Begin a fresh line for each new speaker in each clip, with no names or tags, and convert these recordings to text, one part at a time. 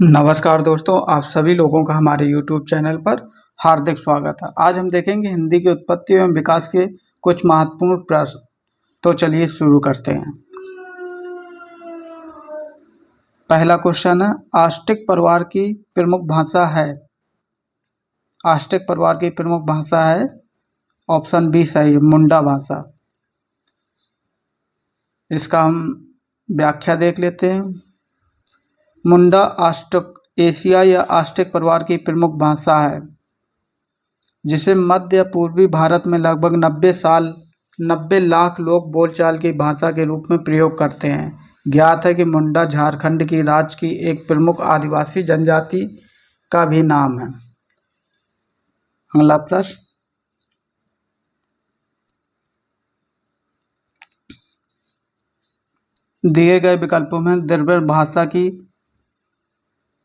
नमस्कार दोस्तों, आप सभी लोगों का हमारे YouTube चैनल पर हार्दिक स्वागत है। आज हम देखेंगे हिंदी की उत्पत्ति एवं विकास के कुछ महत्वपूर्ण प्रश्न। तो चलिए शुरू करते हैं। पहला क्वेश्चन है, आष्टिक परिवार की प्रमुख भाषा है। आष्टिक परिवार की प्रमुख भाषा है, ऑप्शन बी सही है, मुंडा भाषा। इसका हम व्याख्या देख लेते हैं। मुंडा आष्टक एशिया या आष्टिक परिवार की प्रमुख भाषा है, जिसे मध्य या पूर्वी भारत में लगभग 90 लाख लोग बोलचाल की भाषा के रूप में प्रयोग करते हैं। ज्ञात है कि मुंडा झारखंड की राज्य की एक प्रमुख आदिवासी जनजाति का भी नाम है। अगला प्रश्न, दिए गए विकल्पों में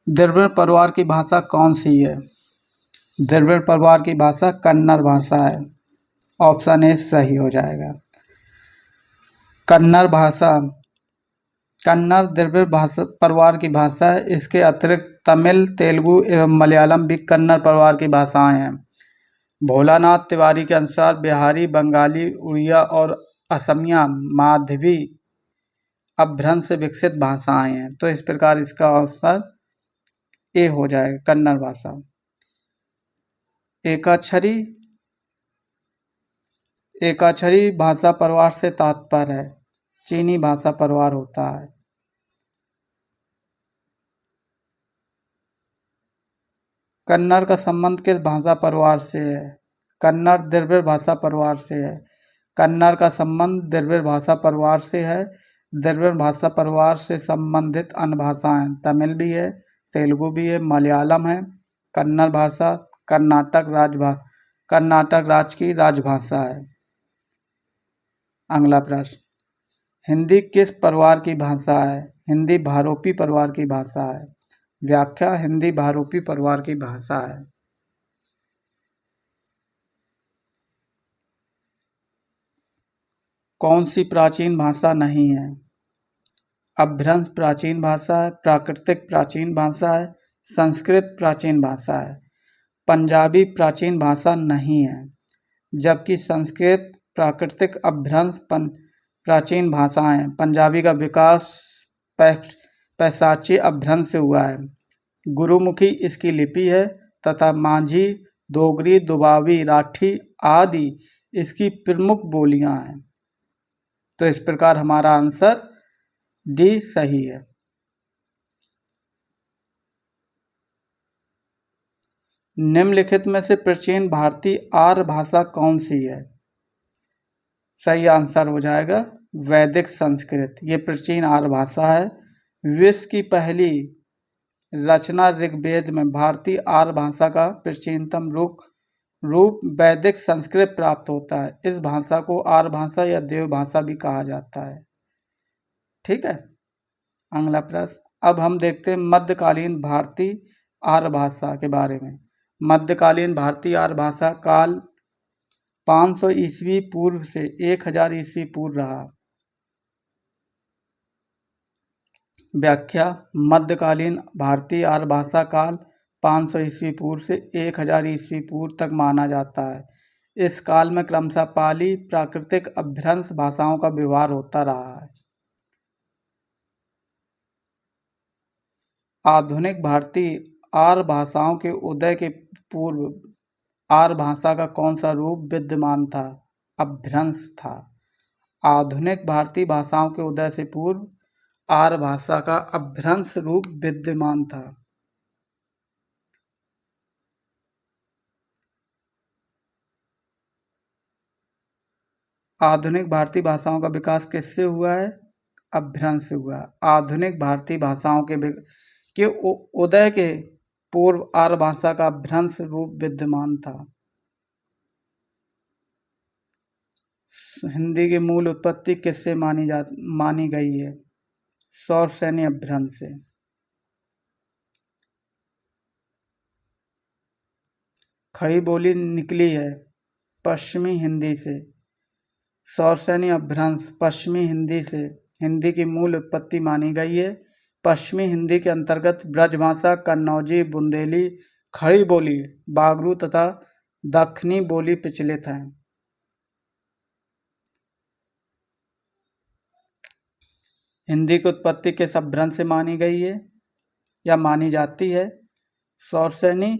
द्रविड़ परिवार की भाषा कौन सी है? द्रविड़ परिवार की भाषा कन्नड़ भाषा है। ऑप्शन ए सही हो जाएगा। कन्नड़ द्रविड़ भाषा परिवार की भाषा है। इसके अतिरिक्त तमिल, तेलुगु एवं मलयालम भी कन्नड़ परिवार की भाषाएं हैं। भोलानाथ तिवारी के अनुसार बिहारी, बंगाली, उड़िया और असमिया माध्यवी अपभ्रंश से विकसित भाषाएं हैं। तो इस प्रकार इसका आंसर ए हो जाएगा, कन्नड़ भाषा। एकाक्षरी भाषा परिवार से तात्पर्य है, चीनी भाषा परिवार होता है। कन्नड़ का संबंध किस भाषा परिवार से है? कन्नड़ द्रविड़ भाषा परिवार से है। कन्नड़ का संबंध द्रविड़ भाषा परिवार से है। द्रविड़ भाषा परिवार से संबंधित अन्य भाषाएं तमिल भी है, तेलुगु भी है, मलयालम है। कन्नड़ भाषा कर्नाटक राज्य की राजभाषा है। अगला प्रश्न, हिंदी किस परिवार की भाषा है? हिंदी भारोपी परिवार की भाषा है। व्याख्या, हिंदी भारोपी परिवार की भाषा है। कौन सी प्राचीन भाषा नहीं है? अपभ्रंश प्राचीन भाषा है, प्राकृतिक प्राचीन भाषा है, संस्कृत प्राचीन भाषा है। पंजाबी प्राचीन भाषा नहीं है, जबकि संस्कृत, प्राकृतिक, अपभ्रंश प्राचीन भाषाएं हैं। पंजाबी का विकास पैशाची अपभ्रंश से हुआ है। गुरुमुखी इसकी लिपि है तथा माझी, डोगरी, दुबावी, राठी आदि इसकी प्रमुख बोलियां हैं। तो इस प्रकार हमारा आंसर डी सही है। निम्नलिखित में से प्राचीन भारतीय आर्य भाषा कौन सी है? सही आंसर हो जाएगा वैदिक संस्कृत। ये प्राचीन आर्य भाषा है। विश्व की पहली रचना ऋग्वेद में भारतीय आर्य भाषा का प्राचीनतम रूप वैदिक संस्कृत प्राप्त होता है। इस भाषा को आर्य भाषा या देव भाषा भी कहा जाता है। ठीक है। अगला प्रश्न, अब हम देखते हैं मध्यकालीन भारतीय आर्य भाषा के बारे में। मध्यकालीन भारतीय आर्य भाषा काल 500 ईस्वी पूर्व से 1000 ईस्वी पूर्व रहा। व्याख्या, मध्यकालीन भारतीय आर्य भाषा काल 500 ईस्वी पूर्व से 1000 ईस्वी पूर्व तक माना जाता है। इस काल में क्रमशः पाली, प्राकृतिक, अपभ्रंश भाषाओं का व्यवहार होता रहा है। आधुनिक भारतीय आर्य भाषाओं के उदय के पूर्व आर्य भाषा का कौन सा रूप विद्यमान था? अपभ्रंश था। आधुनिक भारतीय भाषाओं के उदय से पूर्व आर्य भाषा का अपभ्रंश रूप विद्यमान था। आधुनिक भारतीय भाषाओं का विकास किससे हुआ है? अपभ्रंश से हुआ। आधुनिक भारतीय भाषाओं के उदय के पूर्व आर्य भाषा का अपभ्रंश रूप विद्यमान था। हिंदी की मूल उत्पत्ति किससे मानी गई है? सौर सैन्य अपभ्रंश से। खड़ी बोली निकली है पश्चिमी हिंदी से। सौर सैन्य अपभ्रंश पश्चिमी हिंदी से हिंदी की मूल उत्पत्ति मानी गई है। पश्चिमी हिंदी के अंतर्गत ब्रजभाषा, कन्नौजी, बुंदेली, खड़ी बोली, बागरू तथा दक्खनी बोली प्रचलित हैं। हिंदी की उत्पत्ति किस अपभ्रंश से मानी गई है या मानी जाती है? सौरसेनी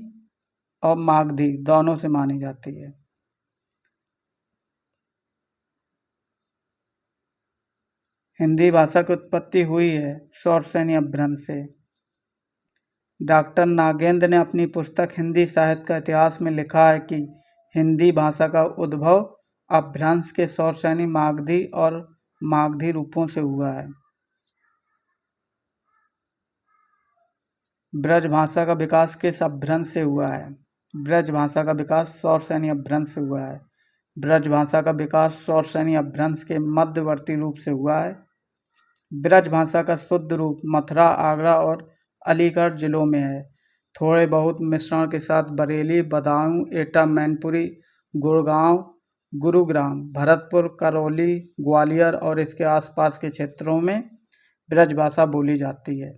और मागधी दोनों से मानी जाती है। हिंदी भाषा की उत्पत्ति हुई है सौरसेनी अपभ्रंश से। डॉक्टर नागेंद्र ने अपनी पुस्तक हिंदी साहित्य का इतिहास में लिखा है कि हिंदी भाषा का उद्भव अपभ्रंश के सौरसेनी, मागधी और मागधी रूपों से हुआ है। ब्रज भाषा का विकास किस अपभ्रंश से हुआ है? ब्रज भाषा का विकास सौरसेनी अपभ्रंश से हुआ है। ब्रज भाषा का विकास सौरसेनी अपभ्रंश के मध्यवर्ती रूप से हुआ है। ब्रज भाषा का शुद्ध रूप मथुरा, आगरा और अलीगढ़ जिलों में है। थोड़े बहुत मिश्रण के साथ बरेली, बदायूं, एटा, मैनपुरी, गुड़गांव, गुरुग्राम, भरतपुर, करौली, ग्वालियर और इसके आसपास के क्षेत्रों में ब्रज भाषा बोली जाती है।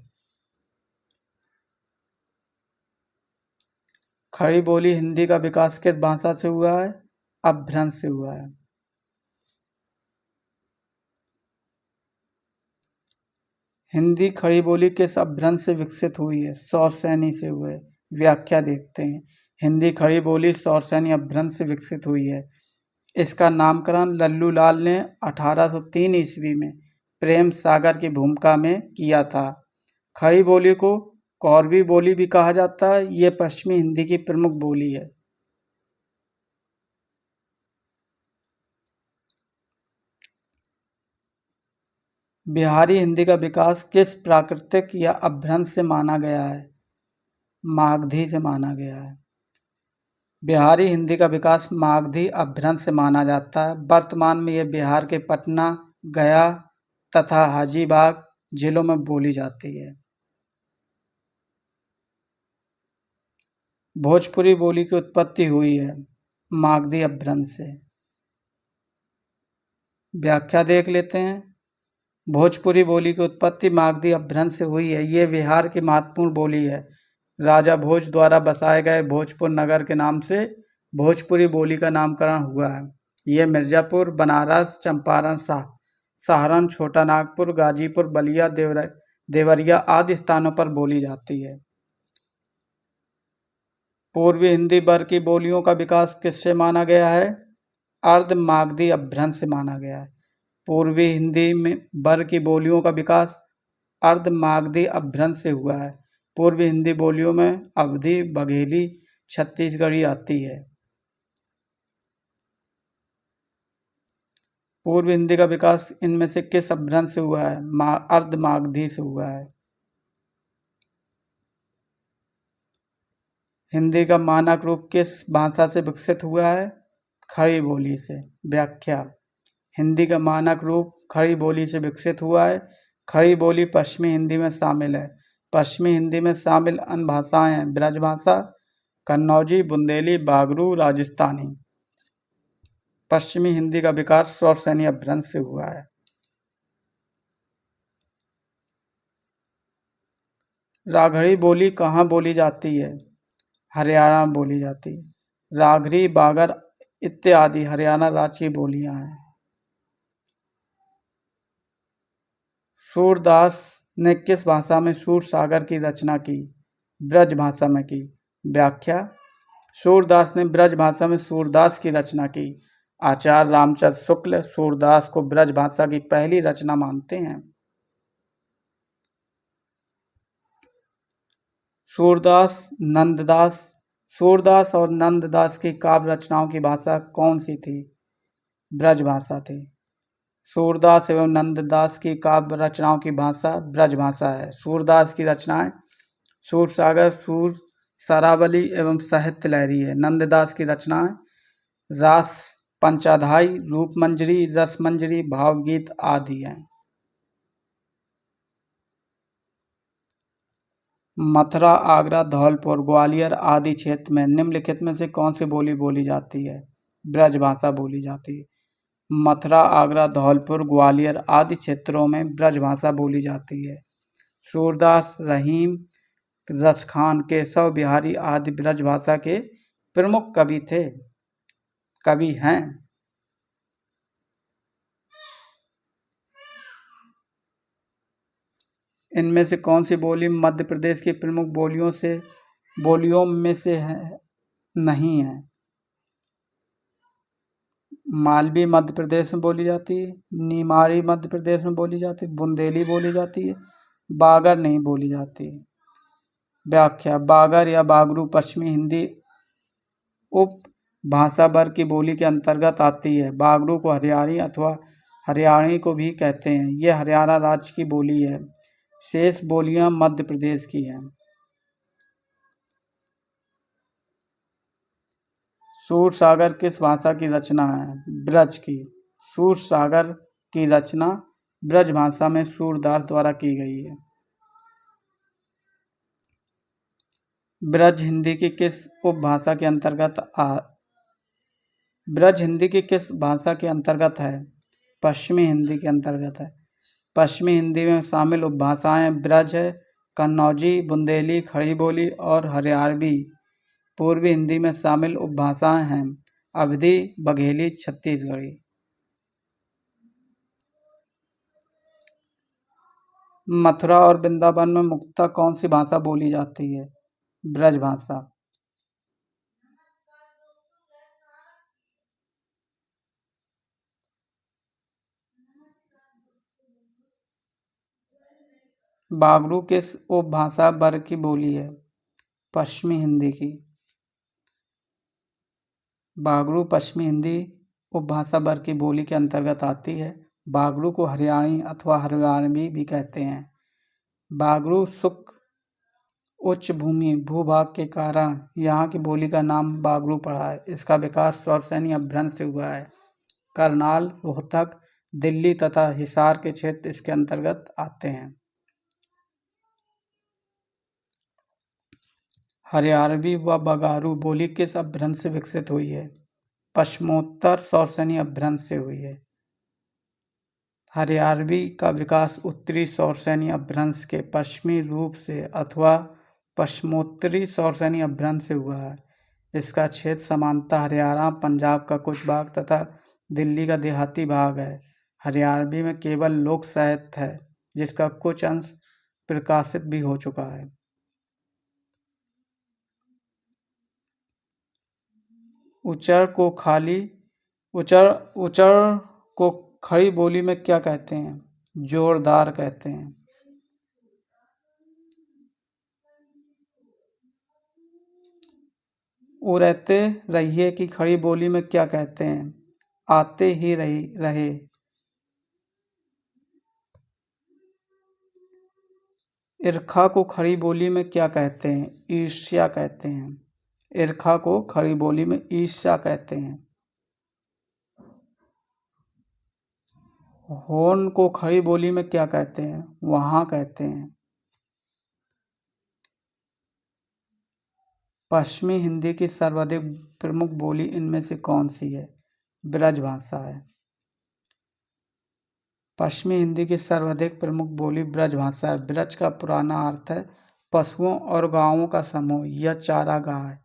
खड़ी बोली हिंदी का विकास किस भाषा से हुआ है? अपभ्रंश से हुआ है। हिंदी खड़ी बोली किस अपभ्रंश से विकसित हुई है? सौरसेनी से हुए। व्याख्या देखते हैं। हिंदी खड़ी बोली सौरसेनी अपभ्रंश से विकसित हुई है। इसका नामकरण लल्लू लाल ने 1803 ईस्वी में प्रेम सागर की भूमिका में किया था। खड़ी बोली को कौरवी बोली भी कहा जाता है। ये पश्चिमी हिंदी की प्रमुख बोली है। बिहारी हिंदी का विकास किस प्राकृतिक या अपभ्रंश से माना गया है? मागधी से माना गया है। बिहारी हिंदी का विकास मागधी अपभ्रंश से माना जाता है। वर्तमान में यह बिहार के पटना, गया तथा हाजीबाग जिलों में बोली जाती है। भोजपुरी बोली की उत्पत्ति हुई है मागधी अपभ्रंश से। व्याख्या देख लेते हैं। भोजपुरी बोली की उत्पत्ति मागधी अपभ्रंश से हुई है। ये बिहार की महत्वपूर्ण बोली है। राजा भोज द्वारा बसाए गए भोजपुर नगर के नाम से भोजपुरी बोली का नामकरण हुआ है। ये मिर्जापुर, बनारस, चंपारण, सहारन, छोटा नागपुर, गाजीपुर, बलिया, देवरिया आदि स्थानों पर बोली जाती है। पूर्वी हिंदी वर्ग की बोलियों का विकास किससे माना गया है? अर्ध मागधी अपभ्रंश से माना गया है। पूर्वी हिंदी में वर्ग की बोलियों का विकास अर्ध मागधी अपभ्रंश से हुआ है। पूर्वी हिंदी बोलियों में अवधी, बघेली, छत्तीसगढ़ी आती है। पूर्व हिंदी का विकास इनमें से किस अपभ्रंश से हुआ है? अर्ध मागधी से हुआ है। हिंदी का मानक रूप किस भाषा से विकसित हुआ है? खड़ी बोली से। व्याख्या। हिंदी का मानक रूप खड़ी बोली से विकसित हुआ है। खड़ी बोली पश्चिमी हिंदी में शामिल है। पश्चिमी हिंदी में शामिल अन्य भाषाएं हैं ब्रजभाषा, कन्नौजी, बुंदेली, बागरू, राजस्थानी। पश्चिमी हिंदी का विकास सौरसेनी अपभ्रंश से हुआ है। राघड़ी बोली कहाँ बोली जाती है? हरियाणा में बोली जाती है। राघरी, बागर इत्यादि हरियाणा राज्य की बोलियां हैं। सूरदास ने किस भाषा में सूर सागर की रचना की? ब्रज भाषा में की। व्याख्या। सूरदास ने ब्रज भाषा में सूरदास की रचना की। आचार्य रामचंद्र शुक्ल सूरदास को ब्रज भाषा की पहली रचना मानते हैं। सूरदास और नंददास की काव्य रचनाओं की भाषा कौन सी थी? ब्रज भाषा थी। सूरदास एवं नंददास की काव्य रचनाओं की भाषा ब्रज भाषा है। सूरदास की रचनाएं सूरसागर, सूर, सरावली एवं साहित्य लहरी है। नंददास की रचनाएं रास पंचाध्यायी, रूपमंजरी, रसमंजरी, भावगीत आदि हैं। मथुरा, आगरा, धौलपुर, ग्वालियर आदि क्षेत्र में निम्नलिखित में से कौन सी बोली बोली जाती है? ब्रज भाषा बोली जाती है। मथुरा, आगरा, धौलपुर, ग्वालियर आदि क्षेत्रों में ब्रज भाषा बोली जाती है। सूरदास, रहीम, रसखान, केशव बिहारी आदि ब्रज भाषा के प्रमुख कवि हैं। इनमें से कौन सी बोली मध्य प्रदेश की प्रमुख बोलियों में से नहीं है? मालवी मध्य प्रदेश में बोली जाती है, निमाड़ी मध्य प्रदेश में बोली जाती है, बुंदेली बोली जाती है, बागर नहीं बोली जाती। व्याख्या: बागर या बागरू पश्चिमी हिंदी उप भाषा वर्ग की बोली के अंतर्गत आती है। बागरू को हरियाणी अथवा हरियाणी को भी कहते हैं। यह हरियाणा राज्य की बोली है। शेष बोलियां मध्य प्रदेश की हैं। सूरसागर किस भाषा की रचना है? ब्रज की। सूरसागर की रचना ब्रज भाषा में सूरदास द्वारा की गई है। ब्रज हिंदी की किस उपभाषा के अंतर्गत ब्रज हिंदी की किस भाषा के अंतर्गत है? पश्चिमी हिंदी के अंतर्गत है। पश्चिमी हिंदी में शामिल उपभाषाएं ब्रज है, कन्नौजी, बुंदेली, खड़ी बोली और हरियाणवी। पूर्वी हिंदी में शामिल उपभाषाएं हैं अवधी, बघेली, छत्तीसगढ़ी। मथुरा और वृंदावन में मुख्यतः कौन सी भाषा बोली जाती है? ब्रज भाषा। बागरू किस उपभाषा वर्ग की बोली है? पश्चिमी हिंदी की। बागरू पश्चिमी हिंदी उपभाषा वर्ग की बोली के अंतर्गत आती है। बागरू को हरियाणी अथवा हरियाणवी भी कहते हैं। बागरू शुष्क उच्च भूमि भूभाग के कारण यहाँ की बोली का नाम बागरू पड़ा है। इसका विकास सौरसैनी अपभ्रंश से हुआ है। करनाल, रोहतक, दिल्ली तथा हिसार के क्षेत्र इसके अंतर्गत आते हैं। हरियाणवी व बगारू बोली किस अपभ्रंश से विकसित हुई है? पश्चिमोत्तर सौरसैनी अपभ्रंश से हुई है। हरियाणवी का विकास उत्तरी सौरसैनी अपभ्रंश के पश्चिमी रूप से अथवा पश्चिमोत्तरी सौरसैनी अपभ्रंश से हुआ है। इसका क्षेत्र सामान्यतः हरियाणा, पंजाब का कुछ भाग तथा दिल्ली का देहाती भाग है। हरियाणवी में केवल लोक साहित्य है, जिसका कुछ अंश प्रकाशित भी हो चुका है। उच्चर को खड़ी बोली में क्या कहते हैं? जोरदार कहते हैं। उड़ते रहिए की खड़ी बोली में क्या कहते हैं? आते ही रहे। ईर्खा को खड़ी बोली में क्या कहते हैं? ईर्ष्या कहते हैं। ईर्खा को खड़ी बोली में ईर्ष्या कहते हैं। होन को खड़ी बोली में क्या कहते हैं? वहाँ कहते हैं। पश्चिमी हिंदी की सर्वाधिक प्रमुख बोली इनमें से कौन सी है? ब्रज भाषा है। पश्चिमी हिंदी की सर्वाधिक प्रमुख बोली ब्रज भाषा है। ब्रज का पुराना अर्थ है पशुओं और गांवों का समूह या चारागाह है।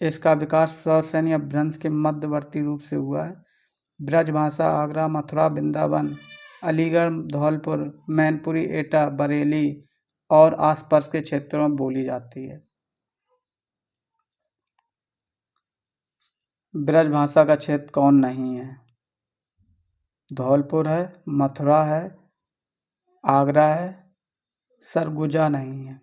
इसका विकास सौरसैनी अपभ्रंश के मध्यवर्ती रूप से हुआ है। ब्रज भाषा आगरा, मथुरा, वृंदावन, अलीगढ़, धौलपुर, मैनपुरी, एटा, बरेली और आसपास के क्षेत्रों में बोली जाती है। ब्रज भाषा का क्षेत्र कौन नहीं है? धौलपुर है, मथुरा है, आगरा है, सरगुजा नहीं है।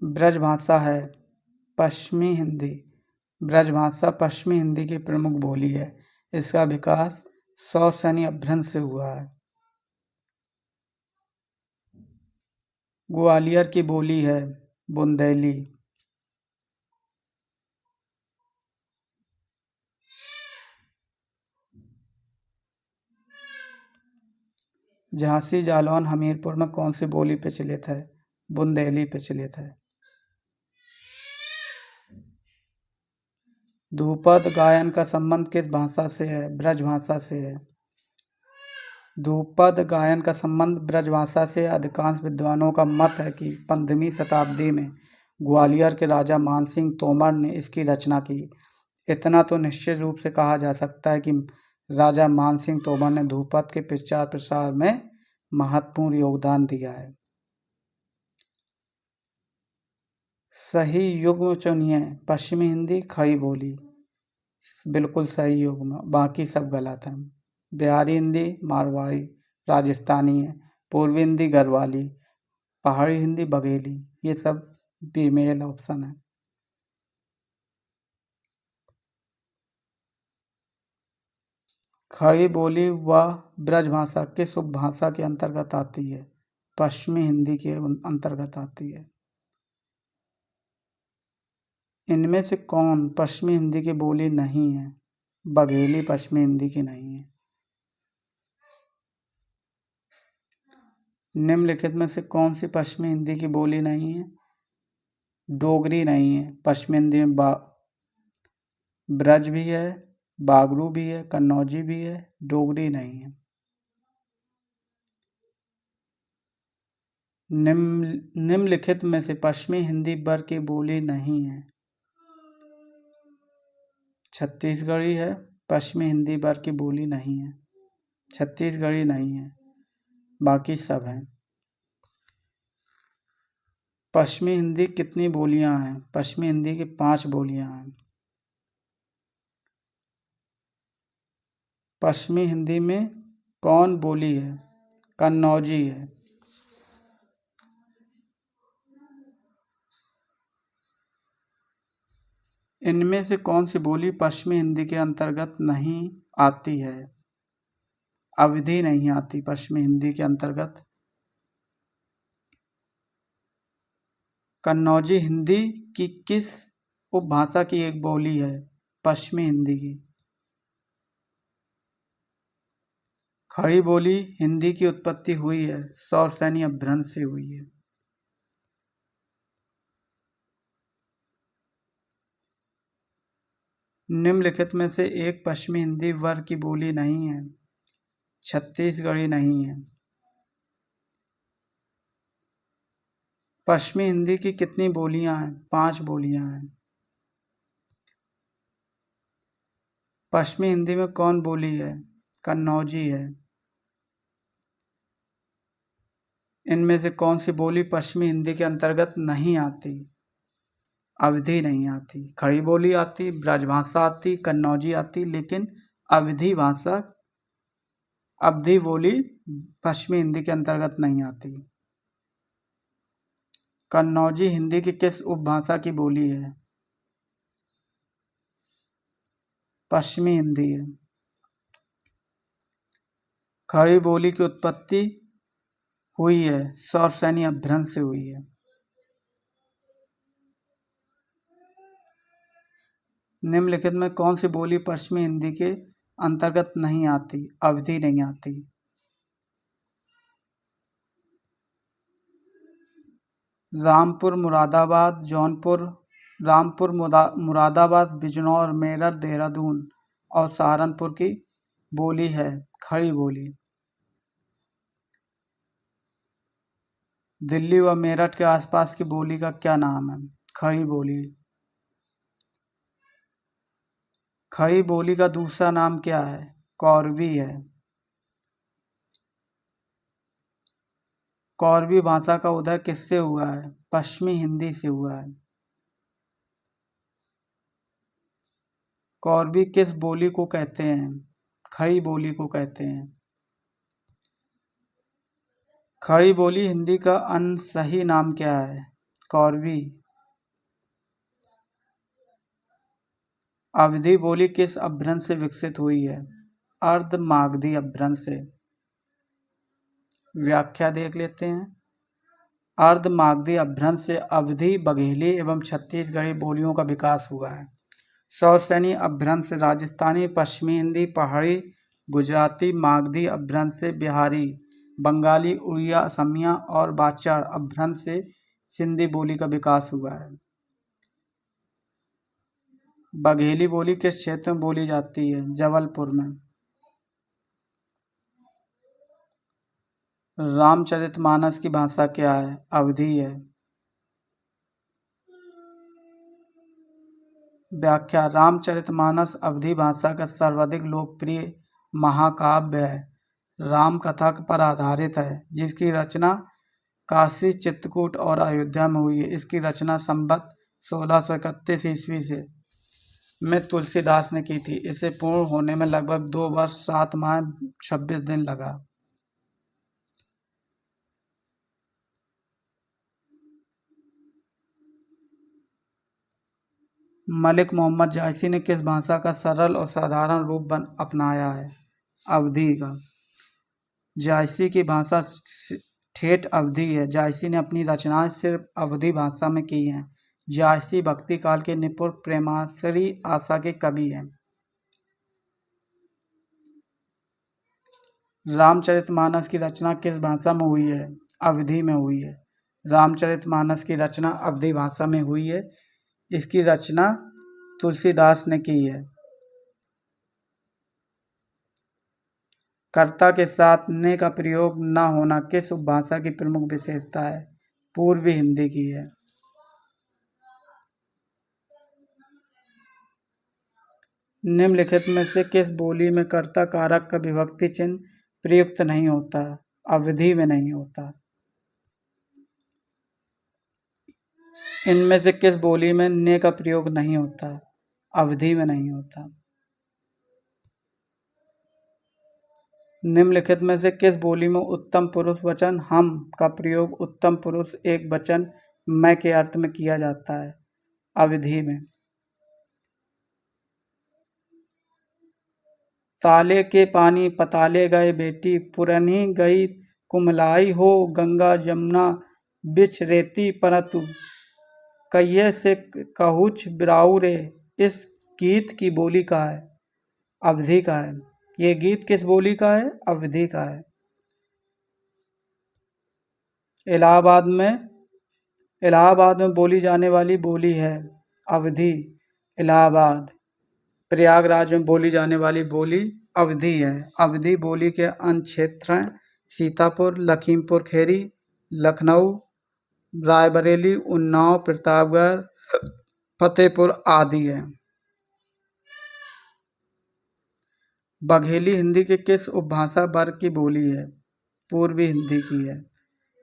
ब्रज भाषा है पश्चिमी हिंदी। ब्रज भाषा पश्चिमी हिंदी की प्रमुख बोली है। इसका विकास सौरसैनी अपभ्रंश से हुआ है। ग्वालियर की बोली है बुंदेली। झांसी, जालौन, हमीरपुर में कौन सी बोली प्रचलित है? बुंदेली प्रचलित है। ध्रुपद गायन का संबंध किस भाषा से है? ब्रज भाषा से है। ध्रुपद गायन का संबंध ब्रजभाषा से। अधिकांश विद्वानों का मत है कि 15वीं शताब्दी में ग्वालियर के राजा मानसिंह तोमर ने इसकी रचना की। इतना तो निश्चित रूप से कहा जा सकता है कि राजा मानसिंह तोमर ने ध्रुपद के प्रचार प्रसार में महत्वपूर्ण योगदान दिया है। सही युग्म चुनिए। पश्चिमी हिंदी, खड़ी बोली, बिल्कुल सही युग्म, बाकी सब गलत हैं। बिहारी हिंदी, मारवाड़ी, राजस्थानी है। पूर्वी हिंदी, गढ़वाली। पहाड़ी हिंदी, बघेली। ये सब फीमेल ऑप्शन है। खड़ी बोली व ब्रजभाषा किस उपभाषा के अंतर्गत आती है? पश्चिमी हिंदी के अंतर्गत आती है। इनमें से कौन पश्चिमी हिंदी की बोली नहीं है? बघेली पश्चिमी हिंदी की नहीं है। निम्नलिखित में से कौन सी पश्चिमी हिंदी की बोली नहीं है? डोगरी नहीं है। पश्चिमी हिंदी में ब्रज भी है, बागरू भी है, कन्नौजी भी है, डोगरी नहीं है। निम्नलिखित में से पश्चिमी हिंदी वर्ग की बोली नहीं है। छत्तीसगढ़ी है, पश्चिमी हिंदी वर्ग की बोली नहीं है। छत्तीसगढ़ी नहीं है, बाकी सब हैं। पश्चिमी हिंदी कितनी बोलियां हैं? पश्चिमी हिंदी की 5 बोलियां हैं। पश्चिमी हिंदी में कौन बोली है? कन्नौजी है। इनमें से कौन सी बोली पश्चिमी हिंदी के अंतर्गत नहीं आती है? अवधी नहीं आती पश्चिमी हिंदी के अंतर्गत। कन्नौजी हिंदी की किस उपभाषा की एक बोली है? पश्चिमी हिंदी की। खड़ी बोली हिंदी की उत्पत्ति हुई है, सौरसैनी अपभ्रंश से हुई है। निम्नलिखित में से एक पश्चिमी हिंदी वर्ग की बोली नहीं है। छत्तीसगढ़ी नहीं है। पश्चिमी हिंदी की कितनी बोलियां हैं? 5 बोलियां हैं। पश्चिमी हिंदी में कौन बोली है? कन्नौजी है। इनमें से कौन सी बोली पश्चिमी हिंदी के अंतर्गत नहीं आती? अवधी नहीं आती। खड़ी बोली आती, ब्रजभाषा आती, कन्नौजी आती, लेकिन अवधी भाषा, अवधी बोली पश्चिमी हिंदी के अंतर्गत नहीं आती। कन्नौजी हिंदी की किस उपभाषा की बोली है? पश्चिमी हिंदी है। खड़ी बोली की उत्पत्ति हुई है, सौरसैनी अपभ्रंश से हुई है। निम्नलिखित में कौन सी बोली पश्चिमी हिंदी के अंतर्गत नहीं आती? अवधी नहीं आती। रामपुर, मुरादाबाद, जौनपुर, रामपुर, मुरादाबाद, बिजनौर, मेरठ, देहरादून और सहारनपुर की बोली है खड़ी बोली। दिल्ली व मेरठ के आसपास की बोली का क्या नाम है? खड़ी बोली। खड़ी बोली का दूसरा नाम क्या है? कौरवी है। कौरवी भाषा का उदय किससे हुआ है? पश्चिमी हिंदी से हुआ है। कौरवी किस बोली को कहते हैं? खड़ी बोली को कहते हैं। खड़ी बोली हिंदी का सही नाम क्या है? कौरवी। अवधी बोली किस अपभ्रंश से विकसित हुई है? अर्धमागधी अपभ्रंश से। व्याख्या देख लेते हैं। अर्धमागधी अपभ्रंश से अवधी, बघेली एवं छत्तीसगढ़ी बोलियों का विकास हुआ है। सौरसैनी अपभ्रंश से राजस्थानी, पश्चिमी हिंदी, पहाड़ी, गुजराती, मागधी अपभ्रंश से बिहारी, बंगाली, उड़िया, असमिया और बाचाड़ अपभ्रंश से सिंधी बोली का विकास हुआ है। बघेली बोली किस क्षेत्र में बोली जाती है? जबलपुर में। रामचरितमानस की भाषा क्या है? अवधी है। व्याख्या: रामचरितमानस अवधी भाषा का सर्वाधिक लोकप्रिय महाकाव्य है। राम कथा पर आधारित है, जिसकी रचना काशी, चित्रकूट और अयोध्या में हुई है। इसकी रचना संवत 1631 ईस्वी से में तुलसीदास ने की थी। इसे पूर्ण होने में लगभग 2 वर्ष 7 माह 26 दिन लगा। मलिक मोहम्मद जायसी ने किस भाषा का सरल और साधारण रूप अपनाया है? अवधी का। जायसी की भाषा ठेठ अवधी है। जायसी ने अपनी रचनाएं सिर्फ अवधी भाषा में की हैं। जायसी भक्ति काल के निपुण प्रेमाश्री आशा के कवि हैं। रामचरितमानस की रचना किस भाषा में हुई है? अवधी में हुई है। रामचरितमानस की रचना अवधी भाषा में हुई है। इसकी रचना तुलसीदास ने की है। कर्ता के साथ ने का प्रयोग न होना किस उपभाषा की प्रमुख विशेषता है? पूर्वी हिंदी की है। निम्नलिखित में से किस बोली में कर्ता कारक का विभक्ति चिन्ह प्रयुक्त नहीं होता? अवधी में नहीं होता। इनमें से किस बोली में ने का प्रयोग नहीं होता? अवधी में नहीं होता। निम्नलिखित में से किस बोली में उत्तम पुरुष वचन हम का प्रयोग उत्तम पुरुष एक वचन मैं के अर्थ में किया जाता है? अवधी में। ताले के पानी पताले गए बेटी, पुरनी गई कुमलाई हो, गंगा जमुना बिछ रेती परतु, कहिए से कहुच बिराऊ रे। इस गीत की बोली का है? अवधी का है। ये गीत किस बोली का है? अवधी का है। इलाहाबाद में बोली जाने वाली बोली है अवधी। इलाहाबाद। प्रयागराज में बोली जाने वाली बोली अवधी है। अवधी बोली के अन्य क्षेत्र हैं सीतापुर, लखीमपुर खेरी, लखनऊ, रायबरेली, उन्नाव, प्रतापगढ़, फतेहपुर आदि है। बघेली हिंदी के किस उपभाषा वर्ग की बोली है? पूर्वी हिंदी की है।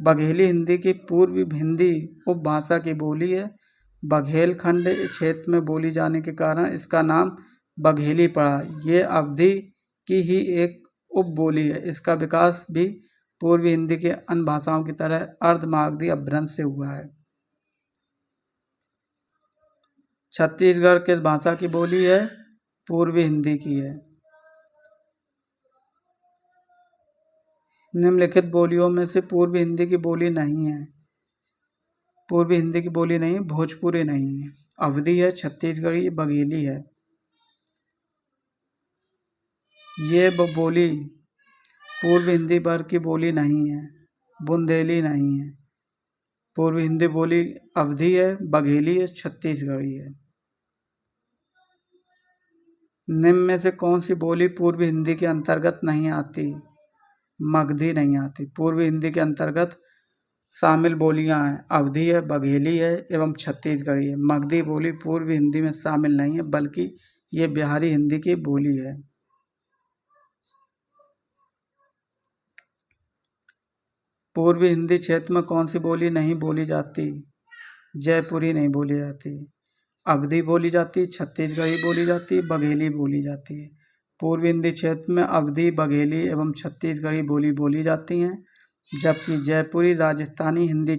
बघेली हिंदी की पूर्वी हिंदी उपभाषा की बोली है। बघेलखंड क्षेत्र में बोली जाने के कारण इसका नाम बघेली पड़ा। ये अवधी की ही एक उपबोली है। इसका विकास भी पूर्वी हिंदी के अन्य भाषाओं की तरह अर्धमागधी अपभ्रंश से हुआ है। छत्तीसगढ़ किस भाषा की बोली है? पूर्वी हिंदी की है। निम्नलिखित बोलियों में से पूर्वी हिंदी की बोली नहीं है। पूर्वी हिंदी की बोली नहीं, भोजपुरी नहीं है। अवधी है, छत्तीसगढ़ी, बघेली है। ये बोली पूर्व हिंदी वर्ग की बोली नहीं है। बुंदेली नहीं है। पूर्व हिंदी बोली अवधी है, बघेली है, छत्तीसगढ़ी है। निम्न में से कौन सी बोली पूर्व हिंदी के अंतर्गत नहीं आती? मगधी नहीं आती। पूर्व हिंदी के अंतर्गत शामिल बोलियां हैं अवधी है, बघेली है एवं छत्तीसगढ़ी है। मगधी बोली पूर्व हिंदी में शामिल नहीं है, बल्कि ये बिहारी हिंदी की बोली है। पूर्वी हिंदी क्षेत्र में कौन सी बोली नहीं बोली जाती? जयपुरी नहीं बोली जाती। अवधी बोली जाती है, छत्तीसगढ़ी बोली जाती है, बघेली बोली जाती है। पूर्वी हिंदी क्षेत्र में अवधी, बघेली एवं छत्तीसगढ़ी बोली जाती हैं, जबकि जयपुरी राजस्थानी हिंदी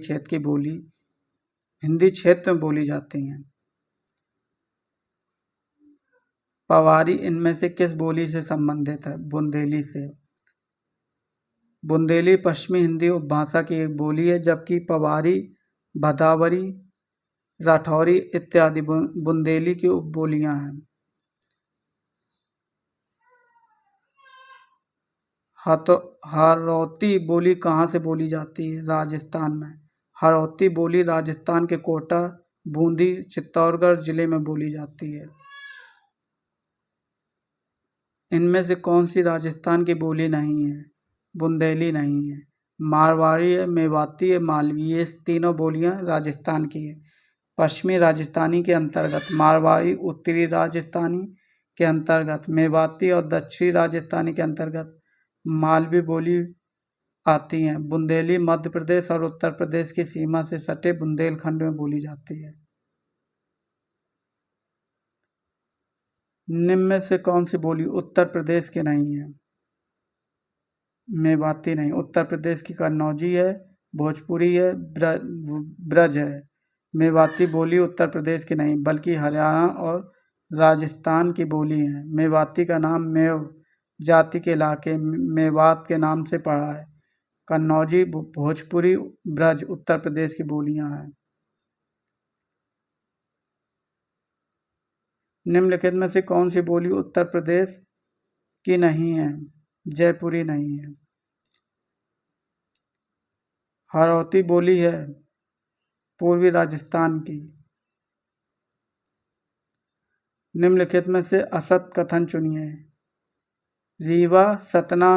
क्षेत्र में बोली जाती हैं। पवारी इनमें से किस बोली से संबंधित है? बुंदेली से। बुंदेली पश्चिमी हिंदी उपभाषा की एक बोली है, जबकि पवारी, भदावरी, राठौरी इत्यादि बुंदेली की उपबोलियां हैं। हरौती बोली कहाँ से बोली जाती है? राजस्थान में। हरौती बोली राजस्थान के कोटा, बूंदी, चित्तौड़गढ़ जिले में बोली जाती है। इनमें से कौन सी राजस्थान की बोली नहीं है? बुंदेली नहीं है। मारवाड़ी है, मेवाती है, मालवी, ये तीनों बोलियां राजस्थान की है। पश्चिमी राजस्थानी के अंतर्गत मारवाड़ी, उत्तरी राजस्थानी के अंतर्गत मेवाती और दक्षिणी राजस्थानी के अंतर्गत मालवी बोली आती हैं। बुंदेली मध्य प्रदेश और उत्तर प्रदेश की सीमा से सटे बुंदेलखंड में बोली जाती है। निम्न में से कौन सी बोली उत्तर प्रदेश की नहीं है? मेवाती नहीं, उत्तर प्रदेश की कन्नौजी है, भोजपुरी है, ब्रज है। मेवाती बोली उत्तर प्रदेश की नहीं बल्कि हरियाणा और राजस्थान की बोली है। मेवाती का नाम मेव जाति के इलाके मेवात के नाम से पड़ा है। कन्नौजी, भोजपुरी, ब्रज उत्तर प्रदेश की बोलियां हैं। निम्नलिखित में से कौन सी बोली उत्तर प्रदेश की नहीं है? जयपुरी नहीं है। हाड़ौती बोली है पूर्वी राजस्थान की। निम्नलिखित में से असत कथन चुनिए। रीवा, सतना,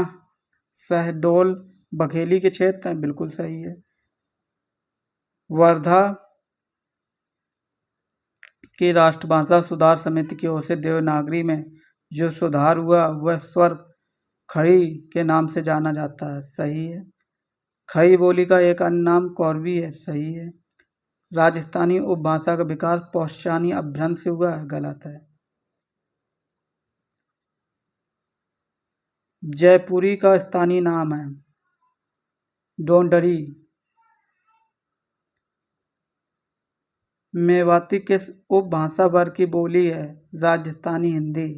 शहडोल, बघेली के क्षेत्र हैं, बिल्कुल सही है। वर्धा की राष्ट्रभाषा सुधार समिति की ओर से देवनागरी में जो सुधार हुआ वह स्वर खड़ी के नाम से जाना जाता है, सही है। खड़ी बोली का एक अन्य नाम कौरवी है, सही है। राजस्थानी उपभाषा का विकास पौष्चानी अपभ्रंश से हुआ है, गलत है। जयपुरी का स्थानीय नाम है डोंडरी। मेवाती किस उपभाषा वर्ग की बोली है? राजस्थानी हिंदी।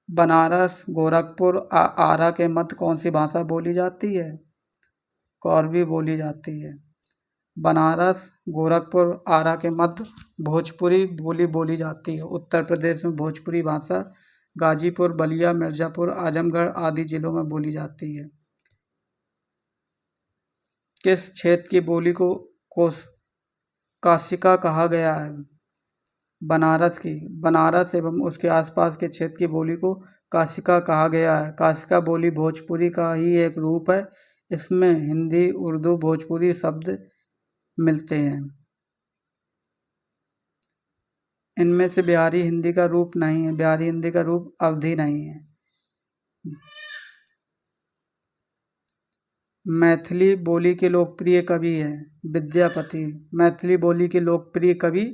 बनारस, गोरखपुर, आरा के मध्य कौन सी भाषा बोली जाती है? कौरवी बोली जाती है। बनारस, गोरखपुर, आरा के मध्य भोजपुरी बोली बोली जाती है। उत्तर प्रदेश में भोजपुरी भाषा गाजीपुर, बलिया, मिर्जापुर, आजमगढ़ आदि जिलों में बोली जाती है। किस क्षेत्र की बोली को काशिका कहा गया है? बनारस की। बनारस एवं उसके आसपास के क्षेत्र की बोली को काशिका कहा गया है। काशिका बोली भोजपुरी का ही एक रूप है। इसमें हिंदी, उर्दू, भोजपुरी शब्द मिलते हैं। इनमें से बिहारी हिंदी का रूप नहीं है। बिहारी हिंदी का रूप अवधी नहीं है। मैथिली बोली के लोकप्रिय कवि हैं विद्यापति। मैथिली बोली के लोकप्रिय कवि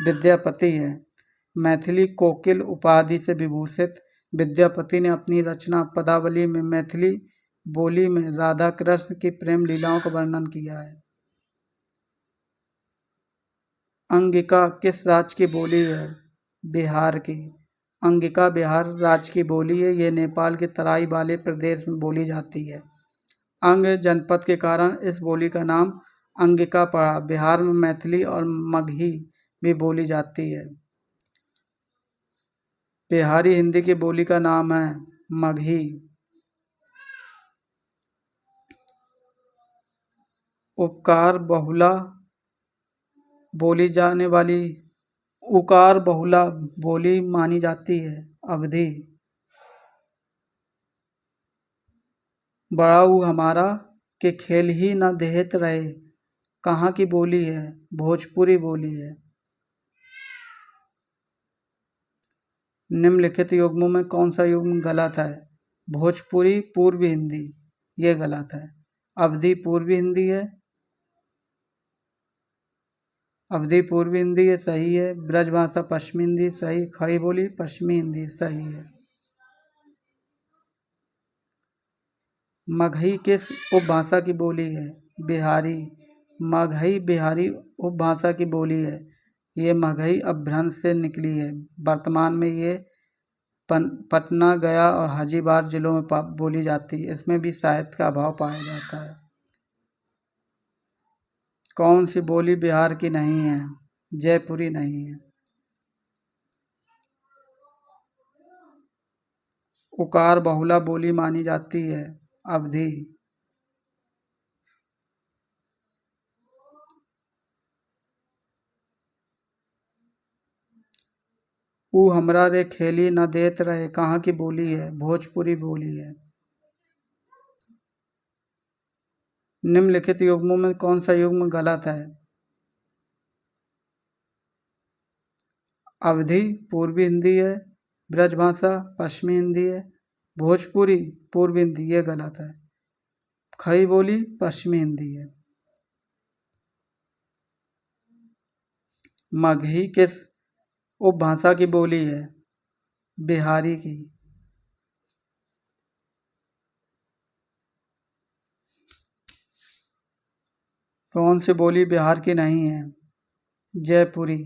विद्यापति हैं। मैथिली कोकिल उपाधि से विभूषित विद्यापति ने अपनी रचना पदावली में मैथिली बोली में राधा कृष्ण की प्रेम लीलाओं का वर्णन किया है। अंगिका किस राज्य की बोली है? बिहार की। अंगिका बिहार राज्य की बोली है। ये नेपाल के तराई वाले प्रदेश में बोली जाती है। अंग जनपद के कारण इस बोली का नाम अंगिका पड़ा। बिहार में मैथिली और मगही भी बोली जाती है। बिहारी हिंदी की बोली का नाम है मगही। उपकार बहुला बोली जाने वाली उकार बहुला बोली मानी जाती है अवधी। बड़ाऊ हमारा के खेल ही न देहत रहे कहाँ की बोली है? भोजपुरी बोली है। निम्नलिखित युग्मों में कौन सा युग्म गलत है? भोजपुरी पूर्वी हिंदी, ये गलत है। अवधी पूर्वी हिंदी है। अवधी पूर्वी हिंदी है, सही है। ब्रजभाषा पश्चिमी हिंदी, सही। खड़ी बोली पश्चिमी हिंदी, सही है। मगही किस उपभाषा की बोली है? बिहारी। मगही बिहारी उपभाषा की बोली है। ये मगही अपभ्रंश से निकली है। वर्तमान में ये पटना, गया और हाजीबार जिलों में बोली जाती है। इसमें भी साहित्य का अभाव पाया जाता है। कौन सी बोली बिहार की नहीं है? जयपुरी नहीं है। उकार बहुला बोली मानी जाती है अवधी। ऊ हमरा रे खेली न देत रहे कहाँ की बोली है? भोजपुरी बोली है। निम्नलिखित युग्मों में कौन सा युग्म गलत है? अवधी पूर्वी हिंदी है, ब्रजभाषा पश्चिमी हिंदी है, भोजपुरी पूर्वी हिंदी, ये गलत है। खड़ी बोली पश्चिमी हिंदी है। मगही किस उपभाषा की बोली है? बिहारी की। कौन सी बोली बिहार की नहीं है? जयपुरी।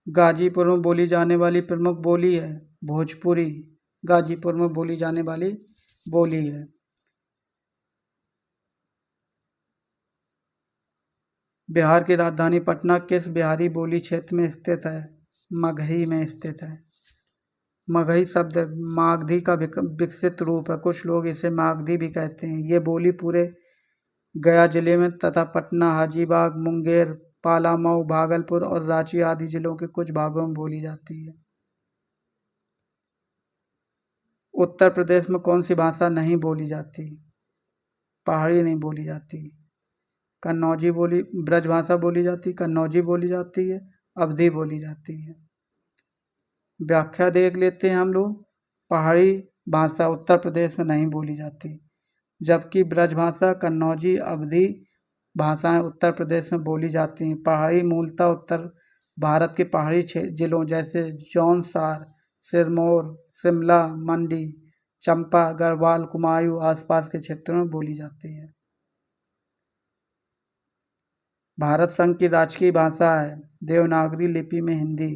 गाजीपुर में बोली जाने वाली प्रमुख बोली है? भोजपुरी। गाजीपुर में बोली जाने वाली बोली है। बिहार की राजधानी पटना किस बिहारी बोली क्षेत्र में स्थित है? मगही में स्थित है। मगही शब्द मागधी का विकसित रूप है, कुछ लोग इसे मागधी भी कहते हैं। ये बोली पूरे गया जिले में तथा पटना, हाजीबाग, मुंगेर, पालामऊ, भागलपुर और रांची आदि जिलों के कुछ भागों में बोली जाती है। उत्तर प्रदेश में कौन सी भाषा नहीं बोली जाती? पहाड़ी नहीं बोली जाती। कन्नौजी बोली, ब्रजभाषा बोली जाती, कन्नौजी बोली जाती है, अवधी बोली जाती है। व्याख्या देख लेते हैं हम लोग। पहाड़ी भाषा उत्तर प्रदेश में नहीं बोली जाती, जबकि ब्रजभाषा, कन्नौजी, अवधी भाषाएं उत्तर प्रदेश में बोली जाती हैं। पहाड़ी मूलतः उत्तर भारत के पहाड़ी जिलों जैसे जौनसार, सिरमौर, शिमला, मंडी, चंपा, गढ़वाल, कुमायूं आसपास के क्षेत्रों में बोली जाती है। भारत संघ की राजकीय भाषा है देवनागरी लिपि में हिंदी।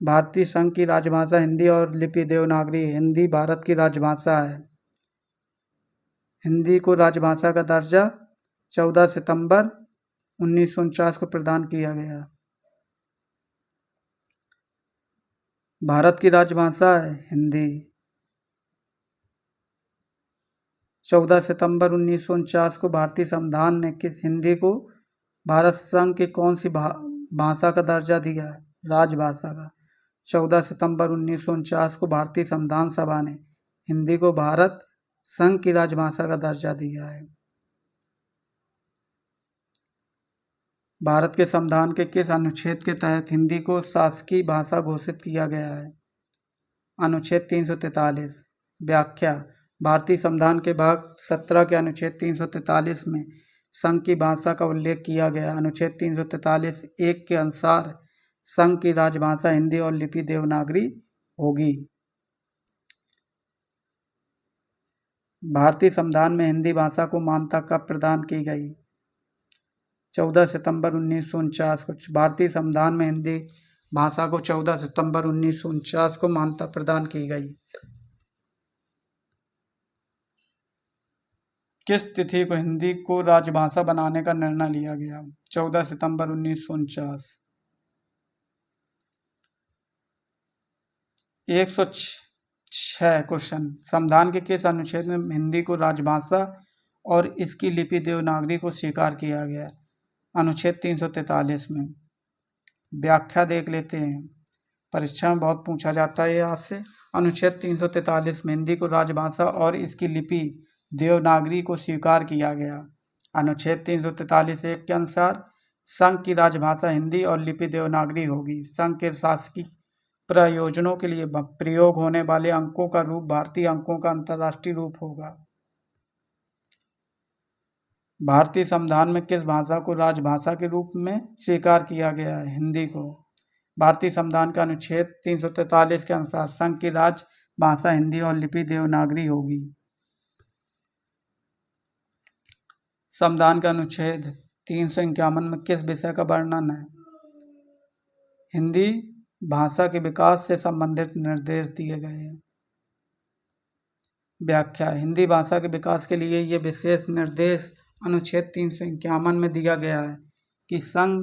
भारतीय संघ की राजभाषा हिंदी और लिपि देवनागरी। हिंदी भारत की राजभाषा है। हिंदी को राजभाषा का दर्जा 14 सितंबर 1949 को प्रदान किया गया। भारत की राजभाषा है हिंदी। 14 सितंबर 1949 को भारतीय संविधान ने किस हिंदी को भारत संघ की कौन सी भाषा का दर्जा दिया है? राजभाषा का। 14 सितंबर 1949 को भारतीय संविधान सभा ने हिंदी को भारत संघ की राजभाषा का दर्जा दिया है। भारत के संविधान के किस अनुच्छेद के तहत हिंदी को शासकीय भाषा घोषित किया गया है? अनुच्छेद 343। व्याख्या। भारतीय संविधान के भाग 17 के अनुच्छेद 343 में संघ की भाषा का उल्लेख किया गया। अनुच्छेद 343(1) के अनुसार संघ की राजभाषा हिंदी और लिपि देवनागरी होगी। भारतीय संविधान में हिंदी भाषा को मान्यता कब प्रदान की गई? 14 सितंबर 1949 को। भारतीय संविधान में हिंदी भाषा को 14 सितंबर 1949 को मान्यता प्रदान की गई। किस तिथि को हिंदी को राजभाषा बनाने का निर्णय लिया गया? 14 सितंबर 1949। 106 क्वेश्चन। संविधान के किस अनुच्छेद में हिंदी को राजभाषा और इसकी लिपि देवनागरी को स्वीकार किया गया? अनुच्छेद 343 में। व्याख्या देख लेते हैं, परीक्षा में बहुत पूछा जाता है आपसे। अनुच्छेद 343 में हिंदी को राजभाषा और इसकी लिपि देवनागरी को स्वीकार किया गया। अनुच्छेद 343(1) के अनुसार संघ की राजभाषा हिंदी और लिपि देवनागरी होगी। संघ के शासकीय प्रयोजनों के लिए प्रयोग होने वाले अंकों का रूप भारतीय अंकों का अंतर्राष्ट्रीय रूप होगा। भारतीय संविधान में किस भाषा को राजभाषा के रूप में स्वीकार किया गया है? हिंदी को। भारतीय संविधान का अनुच्छेद 343 के अनुसार संघ की राजभाषा हिंदी और लिपि देवनागरी होगी। संविधान का अनुच्छेद 351 में किस विषय का वर्णन है? हिंदी भाषा के विकास से संबंधित निर्देश दिए गए हैं। व्याख्या। हिंदी भाषा के विकास के लिए ये विशेष निर्देश अनुच्छेद 351 में दिया गया है कि संघ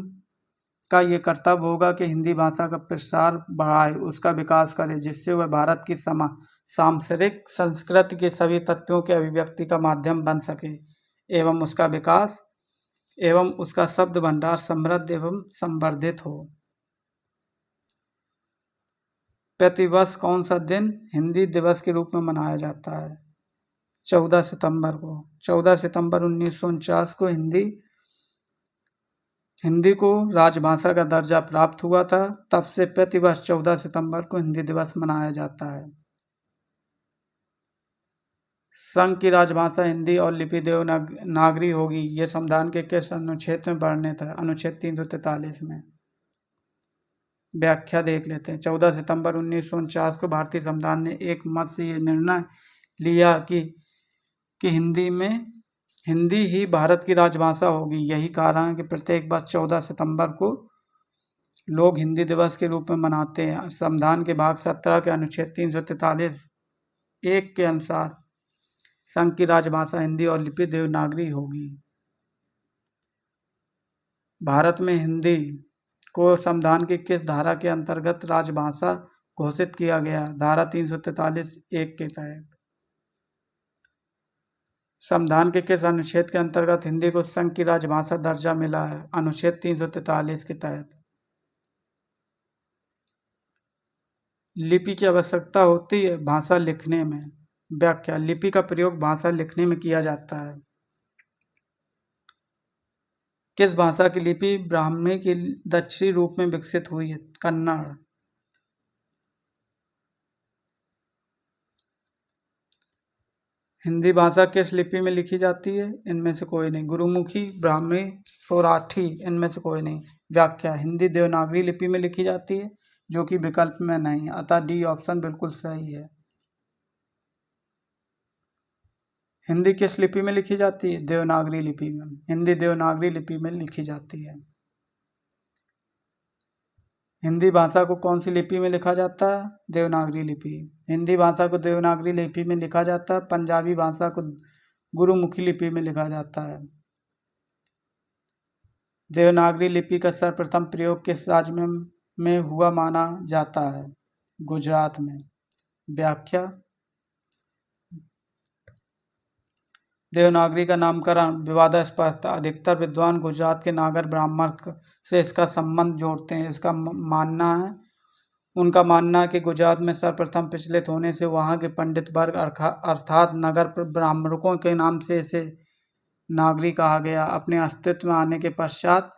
का ये कर्तव्य होगा कि हिंदी भाषा का प्रसार बढ़ाए, उसका विकास करे, जिससे वह भारत की सांस्कृतिक संस्कृति के सभी तत्वों के अभिव्यक्ति का माध्यम बन सके एवं उसका विकास एवं उसका शब्द भंडार समृद्ध एवं संवर्धित हो। प्रतिवर्ष कौन सा दिन हिंदी दिवस के रूप में मनाया जाता है? 14 सितंबर को। 14 सितंबर 1949 को हिंदी को राजभाषा का दर्जा प्राप्त हुआ था। तब से प्रतिवर्ष 14 सितंबर को हिंदी दिवस मनाया जाता है। संघ की राजभाषा हिंदी और लिपि देवनागरी होगी, यह संविधान के किस अनुच्छेद में वर्णित है? अनुच्छेद 343 में। व्याख्या देख लेते हैं। 14 सितंबर 1949 को भारतीय संविधान ने एक मत से यह निर्णय लिया कि हिंदी ही भारत की राजभाषा होगी। यही कारण है कि प्रत्येक वर्ष 14 सितंबर को लोग हिंदी दिवस के रूप में मनाते हैं। संविधान के भाग 17 के अनुच्छेद 343 1 के अनुसार संघ की राजभाषा हिंदी और लिपि देवनागरी होगी। भारत में हिंदी को संविधान की किस धारा के अंतर्गत राजभाषा घोषित किया गया? धारा 343 1 के तहत। संविधान के किस अनुच्छेद के अंतर्गत हिंदी को संघ की राजभाषा दर्जा मिला है? अनुच्छेद 343 के तहत। लिपि की आवश्यकता होती है भाषा लिखने में। व्याख्या, लिपि का प्रयोग भाषा लिखने में किया जाता है। किस भाषा की लिपि ब्राह्मी के दक्षिणी रूप में विकसित हुई है? कन्नड़। हिंदी भाषा किस लिपि में लिखी जाती है? इनमें से कोई नहीं। गुरुमुखी, ब्राह्मी, सौराठी, इनमें से कोई नहीं। व्याख्या, हिंदी देवनागरी लिपि में लिखी जाती है, जो कि विकल्प में नहीं, अतः डी ऑप्शन बिल्कुल सही है। हिंदी किस लिपि में लिखी जाती है? देवनागरी लिपि में। हिंदी देवनागरी लिपि में लिखी जाती है। हिंदी भाषा को कौन सी लिपि में लिखा जाता है? देवनागरी लिपि। हिंदी भाषा को देवनागरी लिपि में लिखा जाता है। पंजाबी भाषा को गुरुमुखी लिपि में लिखा जाता है। देवनागरी लिपि का सर्वप्रथम प्रयोग किस राज्य में हुआ माना जाता है? गुजरात में। व्याख्या, देवनागरी का नामकरण विवादास्पद। अधिकतर विद्वान गुजरात के नागर ब्राह्मण से इसका संबंध जोड़ते हैं। उनका मानना है कि गुजरात में सर्वप्रथम प्रचलित होने से वहाँ के पंडित वर्ग अर्थात नगर ब्राह्मणों के नाम से इसे नागरी कहा गया। अपने अस्तित्व में आने के पश्चात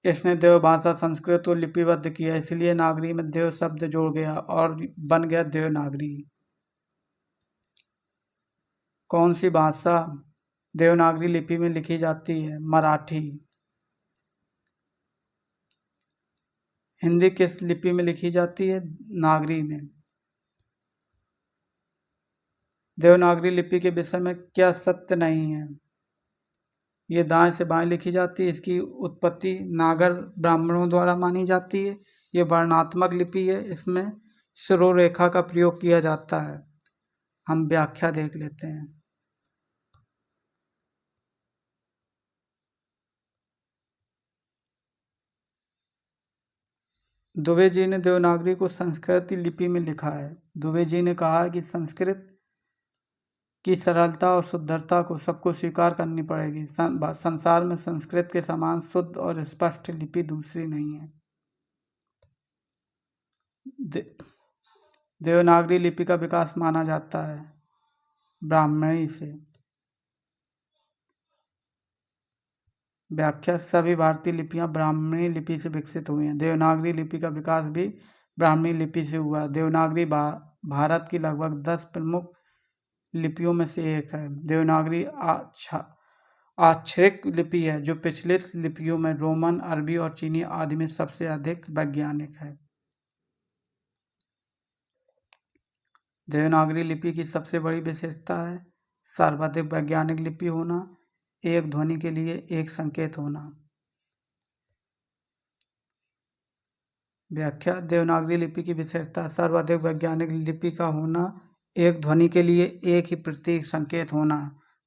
इसने देव भाषा संस्कृत को लिपिबद्ध किया, इसलिए नागरी में देव शब्द जोड़ गया और बन गया देवनागरी। कौन सी भाषा देवनागरी लिपि में लिखी जाती है? मराठी। हिंदी किस लिपि में लिखी जाती है? नागरी में। देवनागरी लिपि के विषय में क्या सत्य नहीं है? ये दाएं से बाएं लिखी जाती है। इसकी उत्पत्ति नागर ब्राह्मणों द्वारा मानी जाती है। ये वर्णात्मक लिपि है, इसमें शिरोरेखा का प्रयोग किया जाता है। हम व्याख्या देख लेते हैं। दुबे जी ने देवनागरी को संस्कृत लिपि में लिखा है। दुबे जी ने कहा है कि संस्कृत की सरलता और शुद्धता को सबको स्वीकार करनी पड़ेगी। संसार में संस्कृत के समान शुद्ध और स्पष्ट लिपि दूसरी नहीं है। देवनागरी लिपि का विकास माना जाता है ब्राह्मणी से। व्याख्या, सभी भारतीय लिपियां ब्राह्मणी लिपि से विकसित हुई हैं। देवनागरी लिपि का विकास भी ब्राह्मणी लिपि से हुआ। देवनागरी भारत की लगभग 10 प्रमुख लिपियों में से एक है। देवनागरी आक्षरिक लिपि है, जो पिछले लिपियों में रोमन, अरबी और चीनी आदि में सबसे अधिक वैज्ञानिक है। देवनागरी लिपि की सबसे बड़ी विशेषता है सर्वाधिक वैज्ञानिक लिपि होना, एक ध्वनि के लिए एक संकेत होना। व्याख्या, देवनागरी लिपि की विशेषता सर्वाधिक वैज्ञानिक लिपि का होना, एक ध्वनि के लिए एक ही प्रतीक संकेत होना,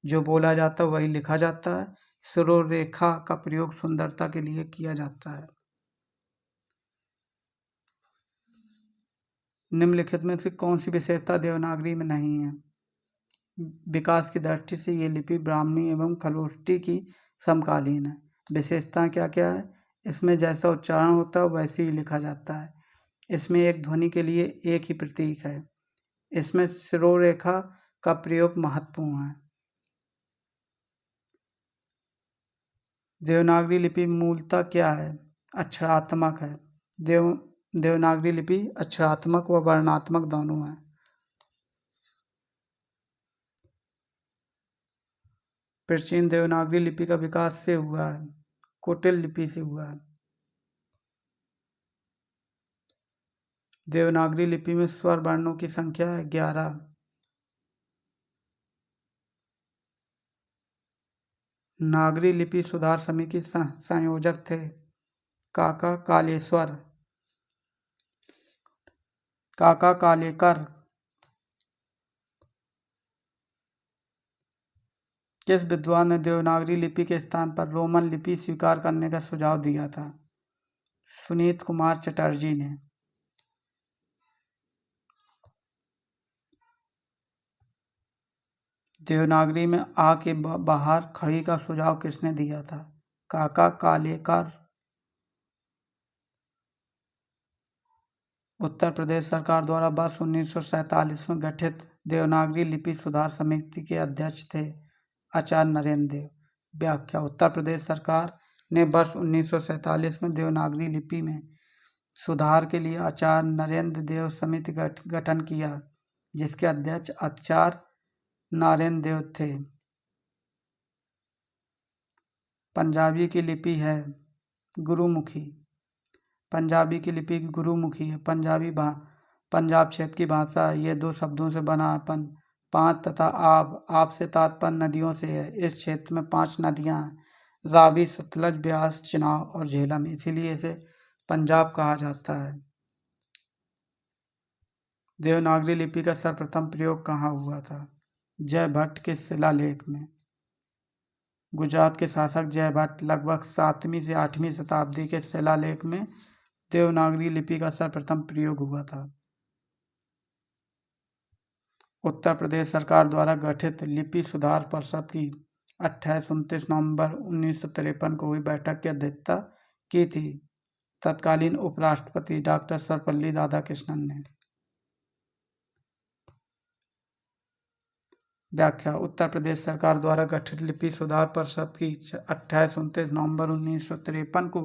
जो बोला जाता है वही लिखा जाता है। शिरोरेखा का प्रयोग सुंदरता के लिए किया जाता है। निम्नलिखित में से कौन सी विशेषता देवनागरी में नहीं है? विकास की दृष्टि से ये लिपि ब्राह्मी एवं खरोष्टी की समकालीन है। विशेषताएं क्या क्या है? इसमें जैसा उच्चारण होता है वैसे ही लिखा जाता है। इसमें एक ध्वनि के लिए एक ही प्रतीक है। इसमें शिरोरेखा का प्रयोग महत्वपूर्ण है। देवनागरी लिपि मूलतः क्या है? अक्षरात्मक है। देवनागरी लिपि अक्षरात्मक व वर्णात्मक दोनों है। प्राचीन देवनागरी लिपि का विकास से हुआ है, कुटिल लिपि से हुआ है। देवनागरी लिपि में स्वर वर्णों की संख्या है 11। नागरी लिपि सुधार समिति के संयोजक थे काका कालेकर। किस विद्वान ने देवनागरी लिपि के स्थान पर रोमन लिपि स्वीकार करने का सुझाव दिया था? सुनीत कुमार चटर्जी ने। देवनागरी में आ के बाहर खड़ी का सुझाव किसने दिया था? काका कालेकर। उत्तर प्रदेश सरकार द्वारा वर्ष 1947 में गठित देवनागरी लिपि सुधार समिति के अध्यक्ष थे आचार्य नरेंद्र देव। व्याख्या: उत्तर प्रदेश सरकार ने वर्ष 1947 में देवनागरी लिपि में सुधार के लिए आचार्य नरेंद्र देव समिति का गठन किया, जिसके अध्यक्ष आचार्य नारायण देव थे। पंजाबी की लिपि है गुरुमुखी। पंजाबी की लिपि गुरुमुखी है। पंजाब क्षेत्र की भाषा है। ये दो शब्दों से बना है। पाँच तथा आप से तात्पर्य नदियों से है। इस क्षेत्र में 5 नदियां हैं, रावी, सतलज, ब्यास, चिनाब और झेलम, इसीलिए इसे पंजाब कहा जाता है। देवनागरी लिपि का सर्वप्रथम प्रयोग कहाँ हुआ था? जयभट्ट के शिलालेख में। गुजरात के शासक जयभट्ट लगभग 7वीं से 8वीं शताब्दी के शिलालेख में देवनागरी लिपि का सर्वप्रथम प्रयोग हुआ था। उत्तर प्रदेश सरकार द्वारा गठित लिपि सुधार परिषद की 28-29 नवंबर 1953 को हुई बैठक की अध्यक्षता की थी तत्कालीन उपराष्ट्रपति डॉक्टर सर्वपल्ली राधाकृष्णन ने। व्याख्या: उत्तर प्रदेश सरकार द्वारा गठित लिपि सुधार परिषद की 28-29 नवंबर 1953 को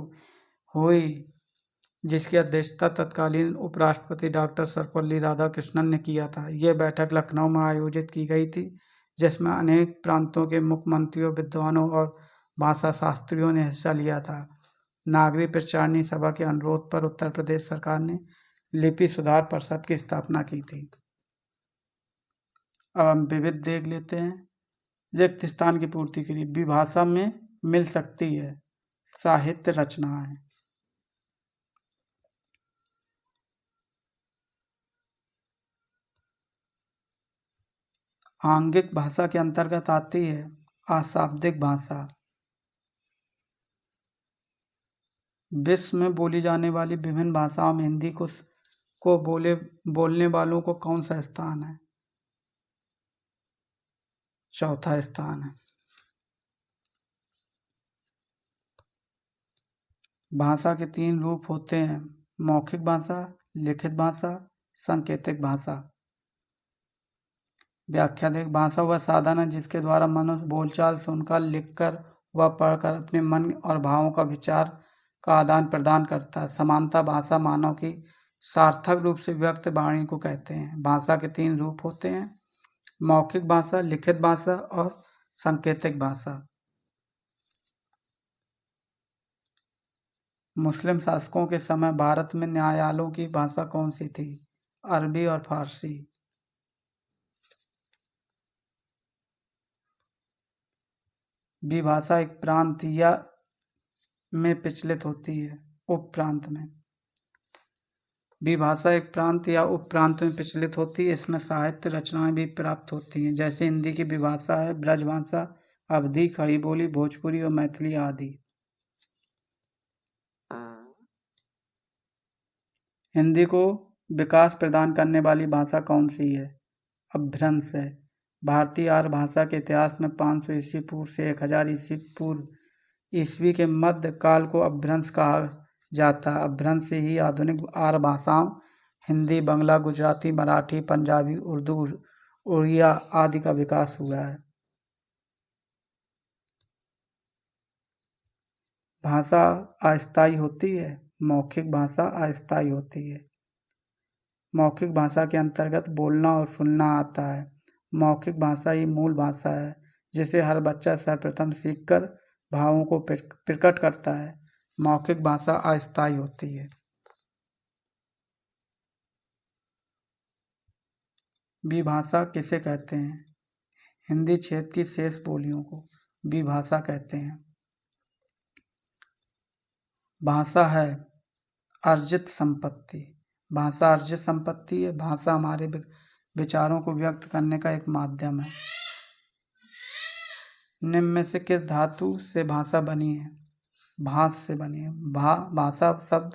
हुई, जिसकी अध्यक्षता तत्कालीन उपराष्ट्रपति डॉक्टर सर्वपल्ली राधाकृष्णन ने किया था। यह बैठक लखनऊ में आयोजित की गई थी, जिसमें अनेक प्रांतों के मुख्यमंत्रियों, विद्वानों और भाषा शास्त्रियों ने हिस्सा लिया था। नागरी प्रचारणी सभा के अनुरोध पर उत्तर प्रदेश सरकार ने लिपि सुधार परिषद की स्थापना की थी। अब हम विविध देख लेते हैं। रिक्त स्थान की पूर्ति के लिए विभाषा में मिल सकती है साहित्य रचनाएं। आंगिक भाषा के अंतर्गत आती है अशाब्दिक भाषा। विश्व में बोली जाने वाली विभिन्न भाषाओं में हिंदी को बोलने वालों को कौन सा स्थान है? चौथा स्थान है। भाषा के 3 रूप होते हैं: मौखिक भाषा, लिखित भाषा, सांकेतिक भाषा। व्याख्या देख: भाषा वह साधन है जिसके द्वारा मनुष्य बोलचाल, सुनकर, लिखकर व पढ़कर अपने मन और भावों का विचार का आदान प्रदान करता है। समानता भाषा मानव की सार्थक रूप से व्यक्त वाणी को कहते हैं। भाषा के 3 रूप होते हैं: मौखिक भाषा, लिखित भाषा और सांकेतिक भाषा। मुस्लिम शासकों के समय भारत में न्यायालयों की भाषा कौन सी थी? अरबी और फारसी। विभाषा एक प्रांत या में प्रचलित होती है, उपप्रांत में। विभाषा एक प्रांत या उपप्रांत में प्रचलित होती है। इसमें साहित्य रचनाएं भी प्राप्त होती हैं, जैसे हिंदी की विभाषा है ब्रजभाषा, अवधी, खड़ी बोली, भोजपुरी और मैथिली आदि। हिंदी को विकास प्रदान करने वाली भाषा कौन सी है? अपभ्रंश है। भारतीय आर्य भाषा के इतिहास में 500 ईस्वी पूर्व से 1000 ईस्वी पूर्व ईस्वी के मध्य काल को अपभ्रंश कहा जाता है। अपभ्रंश से ही आधुनिक आर्य भाषाओं हिंदी, बंगला, गुजराती, मराठी, पंजाबी, उर्दू, उड़िया आदि का विकास हुआ है। भाषा अस्थायी होती है, मौखिक भाषा अस्थायी होती है। मौखिक भाषा के अंतर्गत बोलना और सुनना आता है। मौखिक भाषा ही मूल भाषा है जिसे हर बच्चा सर्वप्रथम सीखकर भावों को प्रकट करता है। मौखिक भाषा अस्थायी होती है। विभाषा किसे कहते हैं? हिंदी क्षेत्र की शेष बोलियों को विभाषा कहते हैं। भाषा है अर्जित संपत्ति। भाषा अर्जित संपत्ति है। भाषा हमारे विचारों को व्यक्त करने का एक माध्यम है। निम्न में से किस धातु से भाषा बनी है? भास से बनी है। भाषा शब्द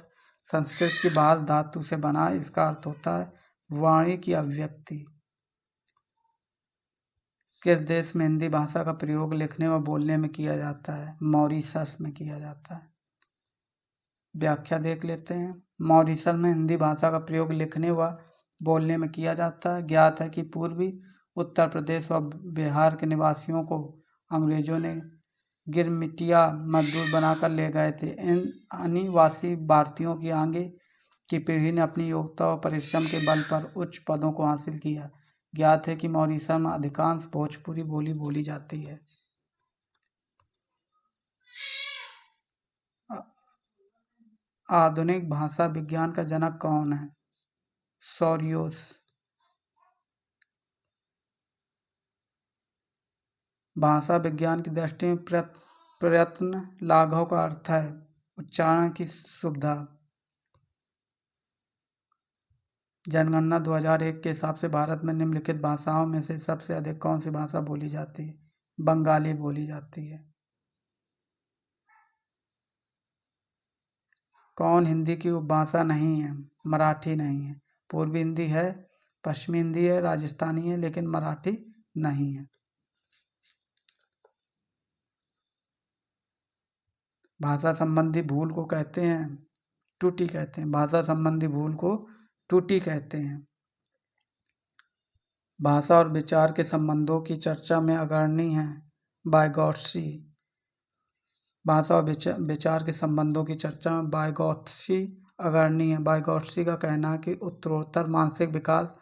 संस्कृत की भास धातु से बना है। इसका अर्थ होता है वाणी की अभिव्यक्ति। किस देश में हिंदी भाषा का प्रयोग लिखने व बोलने में किया जाता है? मॉरिशस में किया जाता है। व्याख्या देख लेते हैं। मॉरिशस में हिंदी भाषा का प्रयोग लिखने व बोलने में किया जाता है। ज्ञात है कि पूर्वी उत्तर प्रदेश व बिहार के निवासियों को अंग्रेजों ने गिरमिटिया मजदूर बनाकर ले गए थे। इन अनिवासी भारतीयों की आगे की पीढ़ी ने अपनी योग्यता और परिश्रम के बल पर उच्च पदों को हासिल किया। ज्ञात है कि मॉरिशस में अधिकांश भोजपुरी बोली बोली जाती है। आधुनिक भाषा विज्ञान का जनक कौन है? सॉरियोस। भाषा विज्ञान की दृष्टि में प्रयत्न लाघव का अर्थ है उच्चारण की सुविधा। जनगणना 2001 के हिसाब से भारत में निम्नलिखित भाषाओं में से सबसे अधिक कौन सी भाषा बोली जाती है? बंगाली बोली जाती है। कौन हिंदी की उपभाषा नहीं है? मराठी नहीं है। पूर्वी हिंदी है, पश्चिमी हिंदी है, राजस्थानी है, लेकिन मराठी नहीं है। भाषा संबंधी भूल को कहते हैं त्रुटि कहते हैं। भाषा संबंधी भूल को त्रुटि कहते हैं। भाषा और विचार के संबंधों की चर्चा में अग्रणी है वाइगॉत्स्की। भाषा और विचार के संबंधों की चर्चा में वाइगॉत्स्की अग्रणी है। वाइगॉत्स्की का कहना है कि उत्तरोत्तर मानसिक विकास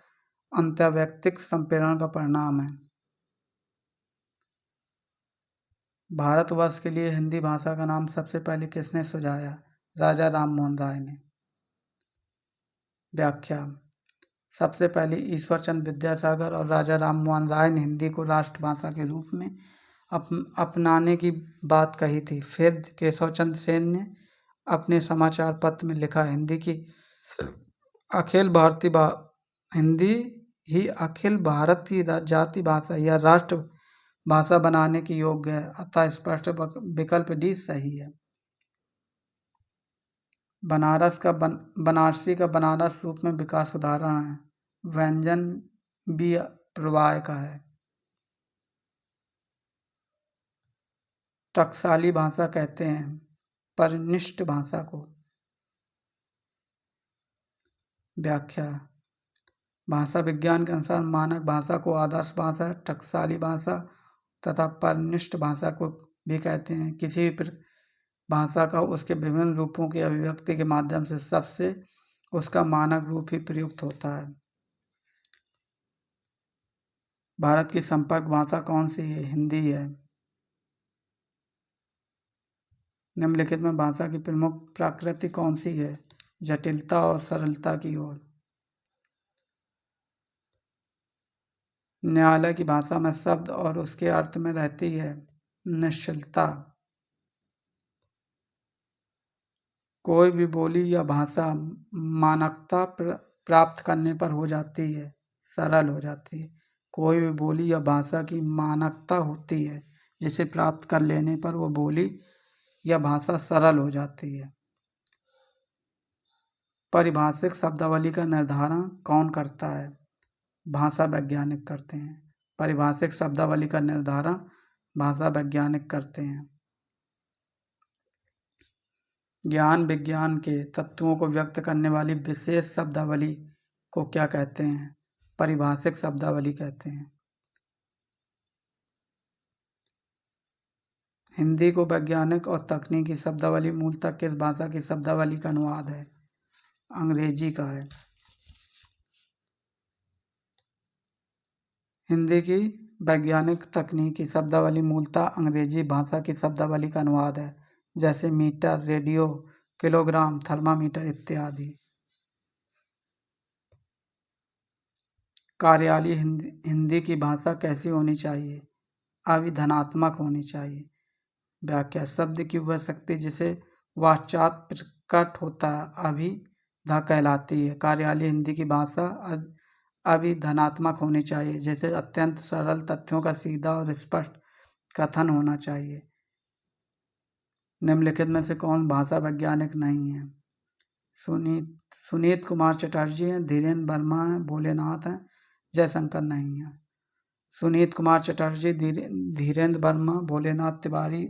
अंतर्वैयक्तिक संप्रेरण का परिणाम है। भारतवर्ष के लिए हिंदी भाषा का नाम सबसे पहले किसने सुझाया? राजा राम मोहन राय ने। व्याख्या। सबसे पहले ईश्वरचंद्र विद्यासागर और राजा राम मोहन राय ने हिंदी को राष्ट्रभाषा के रूप में अपनाने की बात कही थी। फिर केशव चंद्र सेन ने अपने समाचार पत्र में लिखा, हिंदी ही अखिल भारतीय जाति भाषा या राष्ट्र भाषा बनाने की योग्य है, अतः स्पष्ट विकल्प डी सही है। बनारसी का बनारस रूप में विकास उदाहरण है। व्यंजन भी प्रवाह का है। टकसाली भाषा कहते हैं परिनिष्ठ भाषा को। व्याख्या। भाषा विज्ञान के अनुसार मानक भाषा को आदर्श भाषा, टकसाली भाषा तथा परिनिष्ठ भाषा को भी कहते हैं। किसी भी भाषा का उसके विभिन्न रूपों की अभिव्यक्ति के माध्यम से सबसे उसका मानक रूप ही प्रयुक्त होता है। भारत की संपर्क भाषा कौन सी है? हिंदी है। निम्नलिखित में भाषा की प्रमुख प्रकृति कौन सी है? जटिलता और सरलता की ओर। न्यायालय की भाषा में शब्द और उसके अर्थ में रहती है निश्चलता। कोई भी बोली या भाषा मानकता प्राप्त करने पर हो जाती है, सरल हो जाती है। कोई भी बोली या भाषा की मानकता होती है जिसे प्राप्त कर लेने पर वो बोली या भाषा सरल हो जाती है। पारिभाषिक शब्दावली का निर्धारण कौन करता है? भाषा वैज्ञानिक करते हैं। पारिभाषिक शब्दावली का निर्धारण भाषा वैज्ञानिक करते हैं। ज्ञान विज्ञान के तत्वों को व्यक्त करने वाली विशेष शब्दावली को क्या कहते हैं? परिभाषिक शब्दावली कहते हैं। हिंदी को वैज्ञानिक और तकनीकी शब्दावली मूलतः किस भाषा की शब्दावली का अनुवाद है? अंग्रेजी का है। हिंदी की वैज्ञानिक तकनीकी शब्दावली मूलतः अंग्रेजी भाषा की शब्दावली का अनुवाद है, जैसे मीटर, रेडियो, किलोग्राम, थर्मामीटर इत्यादि। कार्यालय हिंदी की भाषा कैसी होनी चाहिए? अभिधनात्मक होनी चाहिए। व्याख्या: शब्द की वह शक्ति जिसे वाक्यार्थ प्रकट होता है अभिधा कहलाती है। कार्यालय हिंदी की भाषा अभिधनात्मक होनी चाहिए, जैसे अत्यंत सरल तथ्यों का सीधा और स्पष्ट कथन होना चाहिए। निम्नलिखित में से कौन भाषा वैज्ञानिक नहीं है? सुनीत कुमार चटर्जी हैं, धीरेन्द्र वर्मा हैं, भोलेनाथ हैं, जयशंकर नहीं है। सुनीत कुमार चटर्जी, धीरेन्द्र वर्मा, भोलेनाथ तिवारी,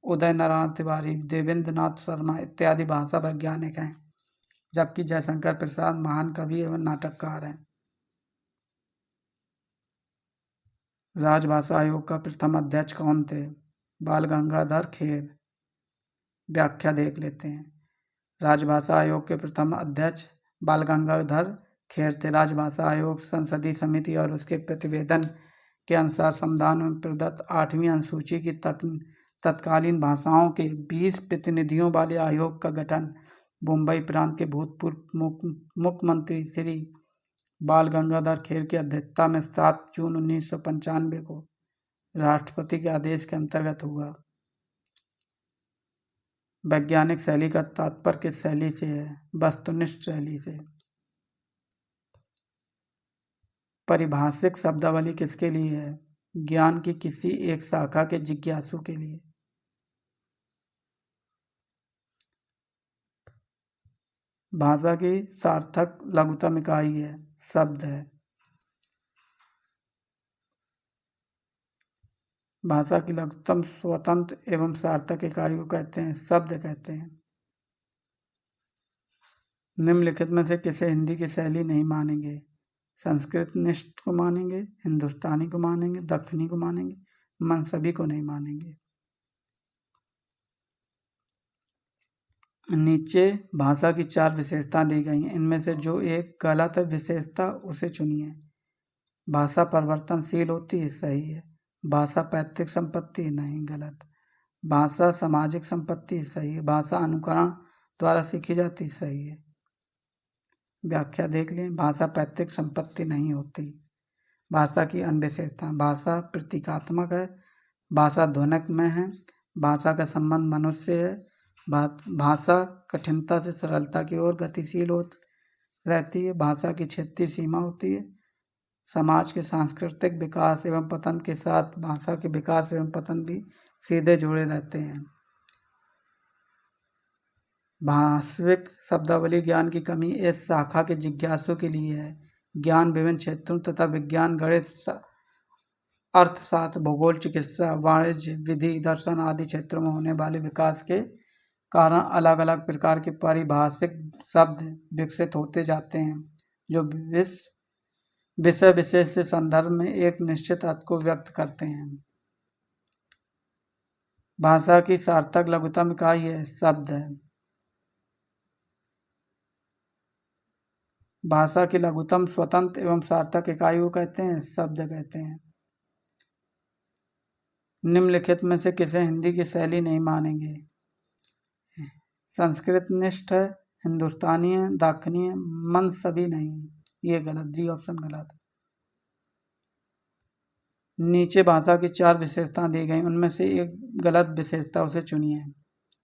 उदय नारायण तिवारी, देवेंद्र नाथ शर्मा इत्यादि भाषा वैज्ञानिक हैं, जबकि जयशंकर प्रसाद महान कवि एवं नाटककार हैं। राजभाषा आयोग का प्रथम अध्यक्ष कौन थे? बाल गंगाधर खेर। व्याख्या देख लेते हैं। राजभाषा आयोग के प्रथम अध्यक्ष बाल गंगाधर खेर थे। राजभाषा आयोग संसदीय समिति और उसके प्रतिवेदन के अनुसार संविधान में प्रदत्त 8वीं अनुसूची की तत्कालीन भाषाओं के 20 प्रतिनिधियों वाले आयोग का गठन मुंबई प्रांत के भूतपूर्व मुख्यमंत्री श्री बाल गंगाधर खेर की अध्यक्षता में 7 जून 1995 को राष्ट्रपति के आदेश के अंतर्गत हुआ। वैज्ञानिक शैली का तात्पर्य किस शैली से है? वस्तुनिष्ठ शैली से। परिभाषिक शब्दावली किसके लिए है? ज्ञान की किसी एक शाखा के जिज्ञासु के लिए। भाषा की सार्थक लघुतम इकाई है, शब्द है। भाषा की लघुतम स्वतंत्र एवं सार्थक इकाई को कहते हैं, शब्द कहते हैं। निम्नलिखित में से किसे हिंदी की शैली नहीं मानेंगे? संस्कृत निष्ठ को मानेंगे, हिंदुस्तानी को मानेंगे, दक्षिणी को मानेंगे, सभी को नहीं मानेंगे। नीचे भाषा की 4 विशेषता दी गई हैं, इनमें से जो एक गलत विशेषता उसे चुनिए। भाषा परिवर्तनशील होती है, सही है। भाषा पैतृक संपत्ति, नहीं, गलत। भाषा सामाजिक संपत्ति, सही है। भाषा अनुकरण द्वारा सीखी जाती, सही है। व्याख्या देख लें। भाषा पैतृक संपत्ति नहीं होती। भाषा की अन्य विशेषता: भाषा प्रतीकात्मक है, भाषा ध्वनिकमय है, भाषा का संबंध मनुष्य है, भाषा कठिनता से सरलता की ओर गतिशील रहती है, भाषा की क्षेत्रीय सीमा होती है, समाज के सांस्कृतिक विकास एवं पतन के साथ भाषा के विकास एवं पतन भी सीधे जुड़े रहते हैं। भाषिक शब्दावली ज्ञान की कमी इस शाखा के जिज्ञासु के लिए है। ज्ञान विभिन्न क्षेत्रों तथा विज्ञान, गणित, अर्थशास्त्र, भूगोल, चिकित्सा, वाणिज्य, विधि, दर्शन आदि क्षेत्रों में होने वाले विकास के कारण अलग अलग प्रकार के पारिभाषिक शब्द विकसित होते जाते हैं, जो विषय विशेष से संदर्भ में एक निश्चित अर्थ को व्यक्त करते हैं। भाषा की सार्थक लघुतम इकाई है, शब्द है। भाषा की लघुतम स्वतंत्र एवं सार्थक इकाई को कहते हैं, शब्द कहते हैं। निम्नलिखित में से किसे हिंदी की शैली नहीं मानेंगे? संस्कृत निष्ठ है, हिंदुस्तानी है, दक्षिणी है, सभी नहीं। ये गलत, डी ऑप्शन गलत। नीचे भाषा की 4 विशेषता दी गई, उनमें से एक गलत विशेषता उसे चुनिए।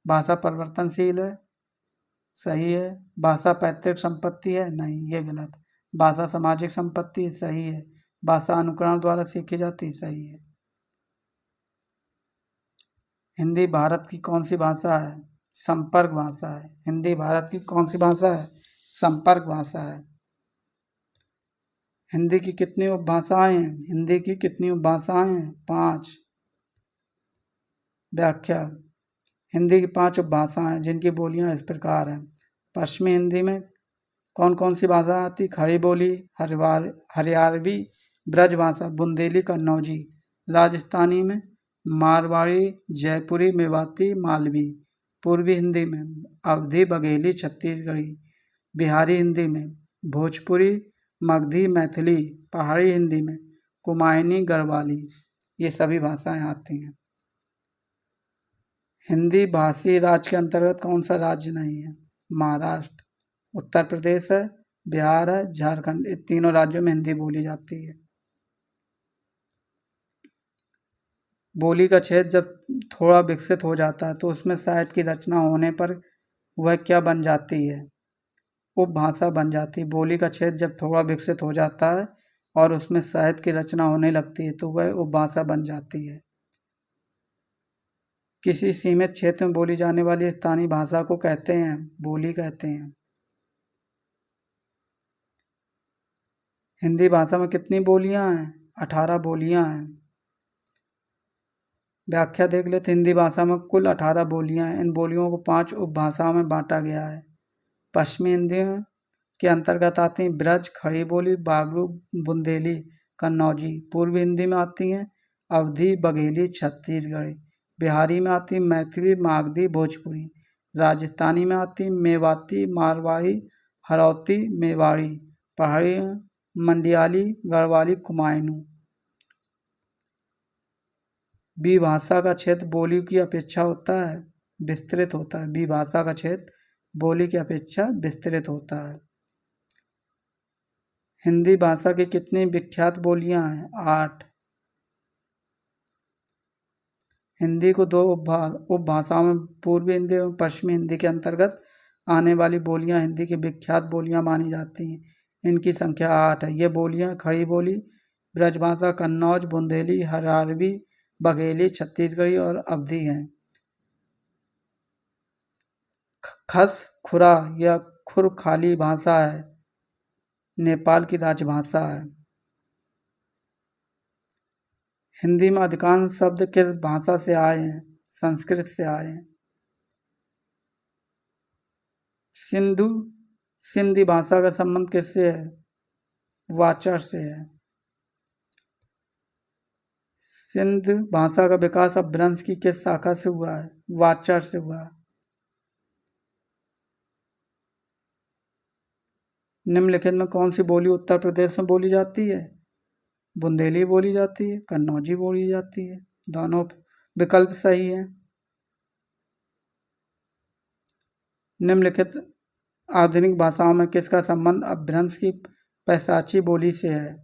भाषा परिवर्तनशील है, सही है। भाषा पैतृक संपत्ति है, नहीं, ये गलत। भाषा सामाजिक संपत्ति है, सही है। भाषा अनुकरण द्वारा सीखी जाती है, सही है। हिंदी भारत की कौन सी भाषा है? संपर्क भाषा है। हिंदी भारत की कौन सी भाषा है? संपर्क भाषा है। हिंदी की कितनी उपभाषाएं हैं? हिंदी की कितनी उपभाषाएं हैं? 5। व्याख्या: हिंदी की 5 उपभाषाएं हैं जिनकी बोलियां इस प्रकार हैं। पश्चिमी हिंदी में कौन कौन सी भाषा आती? खड़ी बोली, हरियाणवी, ब्रज भाषा, बुंदेली, कन्नौजी। राजस्थानी में मारवाड़ी, जयपुरी, मेवाती, मालवी। पूर्वी हिंदी में अवधी, बघेली, छत्तीसगढ़ी। बिहारी हिंदी में भोजपुरी, मगधी, मैथिली। पहाड़ी हिंदी में कुमायूनी, गढ़वाली। ये सभी भाषाएं आती हैं। हिंदी भाषी राज्य के अंतर्गत कौन सा राज्य नहीं है? महाराष्ट्र, उत्तर प्रदेश है, बिहार है, झारखंड। इन तीनों राज्यों में हिंदी बोली जाती है। बोली का क्षेत्र जब थोड़ा विकसित हो जाता है तो उसमें साहित्य की रचना होने पर वह क्या बन जाती है? उपभाषा बन जाती है। बोली का क्षेत्र जब थोड़ा विकसित हो जाता है और उसमें साहित्य की रचना होने लगती है तो वह उपभाषा बन जाती है। किसी सीमित क्षेत्र में बोली जाने वाली स्थानीय भाषा को कहते हैं बोली कहते हैं। हिंदी भाषा में कितनी बोलियां हैं? 18 बोलियां हैं। व्याख्या देख लेते। हिंदी भाषा में कुल 18 बोलियां हैं। इन बोलियों को 5 उपभाषाओं में बांटा गया है। पश्चिमी हिंदी के अंतर्गत आती हैं ब्रज, खड़ी बोली, बागरू, बुंदेली, कन्नौजी। पूर्वी हिंदी में आती हैं अवधी, बघेली, छत्तीसगढ़ी। बिहारी में आती मैथिली, मागधी, भोजपुरी। राजस्थानी में आती मेवाती, मारवाड़ी, हरौती, मेवाड़ी। पहाड़ी मंडियाली, गढ़वाली, कुमायूनी। विभाषा का क्षेत्र बोली की अपेक्षा होता है विस्तृत होता है। विभाषा का क्षेत्र बोली की अपेक्षा विस्तृत होता है। हिंदी भाषा की कितनी विख्यात बोलियां हैं? 8। हिंदी को 2 उपभाषाओं में पूर्वी हिंदी और पश्चिमी हिंदी के अंतर्गत आने वाली बोलियां हिंदी की विख्यात बोलियां मानी जाती हैं। इनकी संख्या 8 है। ये बोलियां खड़ी बोली, ब्रजभाषा, कन्नौज, बुंदेली, हरियाणवी, बघेली, छत्तीसगढ़ी और अवधी हैं। खस खुरा या खुरखाली भाषा है, नेपाल की राजभाषा है। हिंदी में अधिकांश शब्द किस भाषा से आए हैं? संस्कृत से आए हैं। सिंधी भाषा का संबंध किससे है? वाचर से है। सिंध भाषा का विकास अपभ्रंश की किस शाखा से हुआ है? वाचर से हुआ है। निम्नलिखित में कौन सी बोली उत्तर प्रदेश में बोली जाती है? बुंदेली बोली जाती है, कन्नौजी बोली जाती है। दोनों विकल्प सही हैं। निम्नलिखित आधुनिक भाषाओं में किसका संबंध अपभ्रंश की पैशाची बोली से है?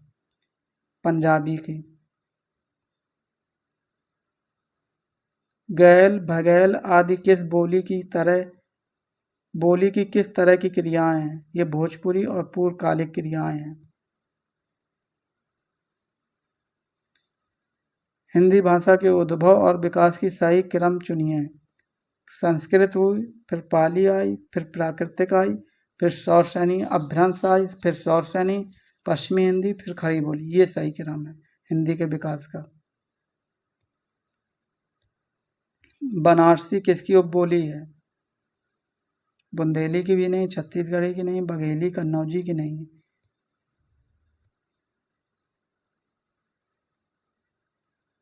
पंजाबी की। गैल, भगैल आदि किस बोली की किस तरह की क्रियाएं हैं? ये भोजपुरी और पूर्वकालिक क्रियाएं हैं। हिंदी भाषा के उद्भव और विकास की सही क्रम चुनिए। संस्कृत हुई, फिर पाली आई, फिर प्राकृतिक आई, फिर सौरसैनी, अपभ्रंश आई, फिर सौरसैनी, पश्चिमी हिंदी, फिर खड़ी बोली। ये सही क्रम है हिंदी के विकास का। बनारसी किसकी उपबोली है? बुंदेली की भी नहीं, छत्तीसगढ़ी की नहीं, बघेली, कन्नौजी की नहीं।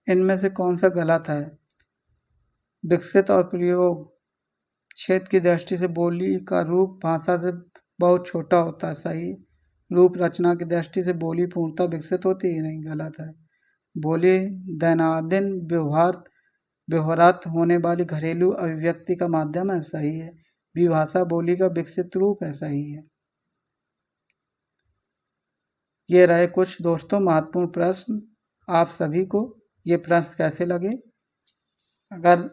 इनमें से कौन सा गलत है? विकसित और प्रयोग क्षेत्र की दृष्टि से बोली का रूप भाषा से बहुत छोटा होता है। सही। रूप रचना की दृष्टि से बोली पूर्णतः विकसित होती है। नहीं, गलत है। बोली दैनंदिन व्यवहारात होने वाली घरेलू अभिव्यक्ति का माध्यम है। सही है। विभाषा बोली का विकसित रूप है। सही है। ये रहे कुछ दोस्तों महत्वपूर्ण प्रश्न। आप सभी को ये प्रश्न कैसे लगे? अगर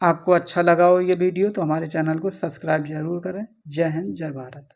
आपको अच्छा लगा हो ये वीडियो तो हमारे चैनल को सब्सक्राइब जरूर करें। जय हिंद, जय भारत।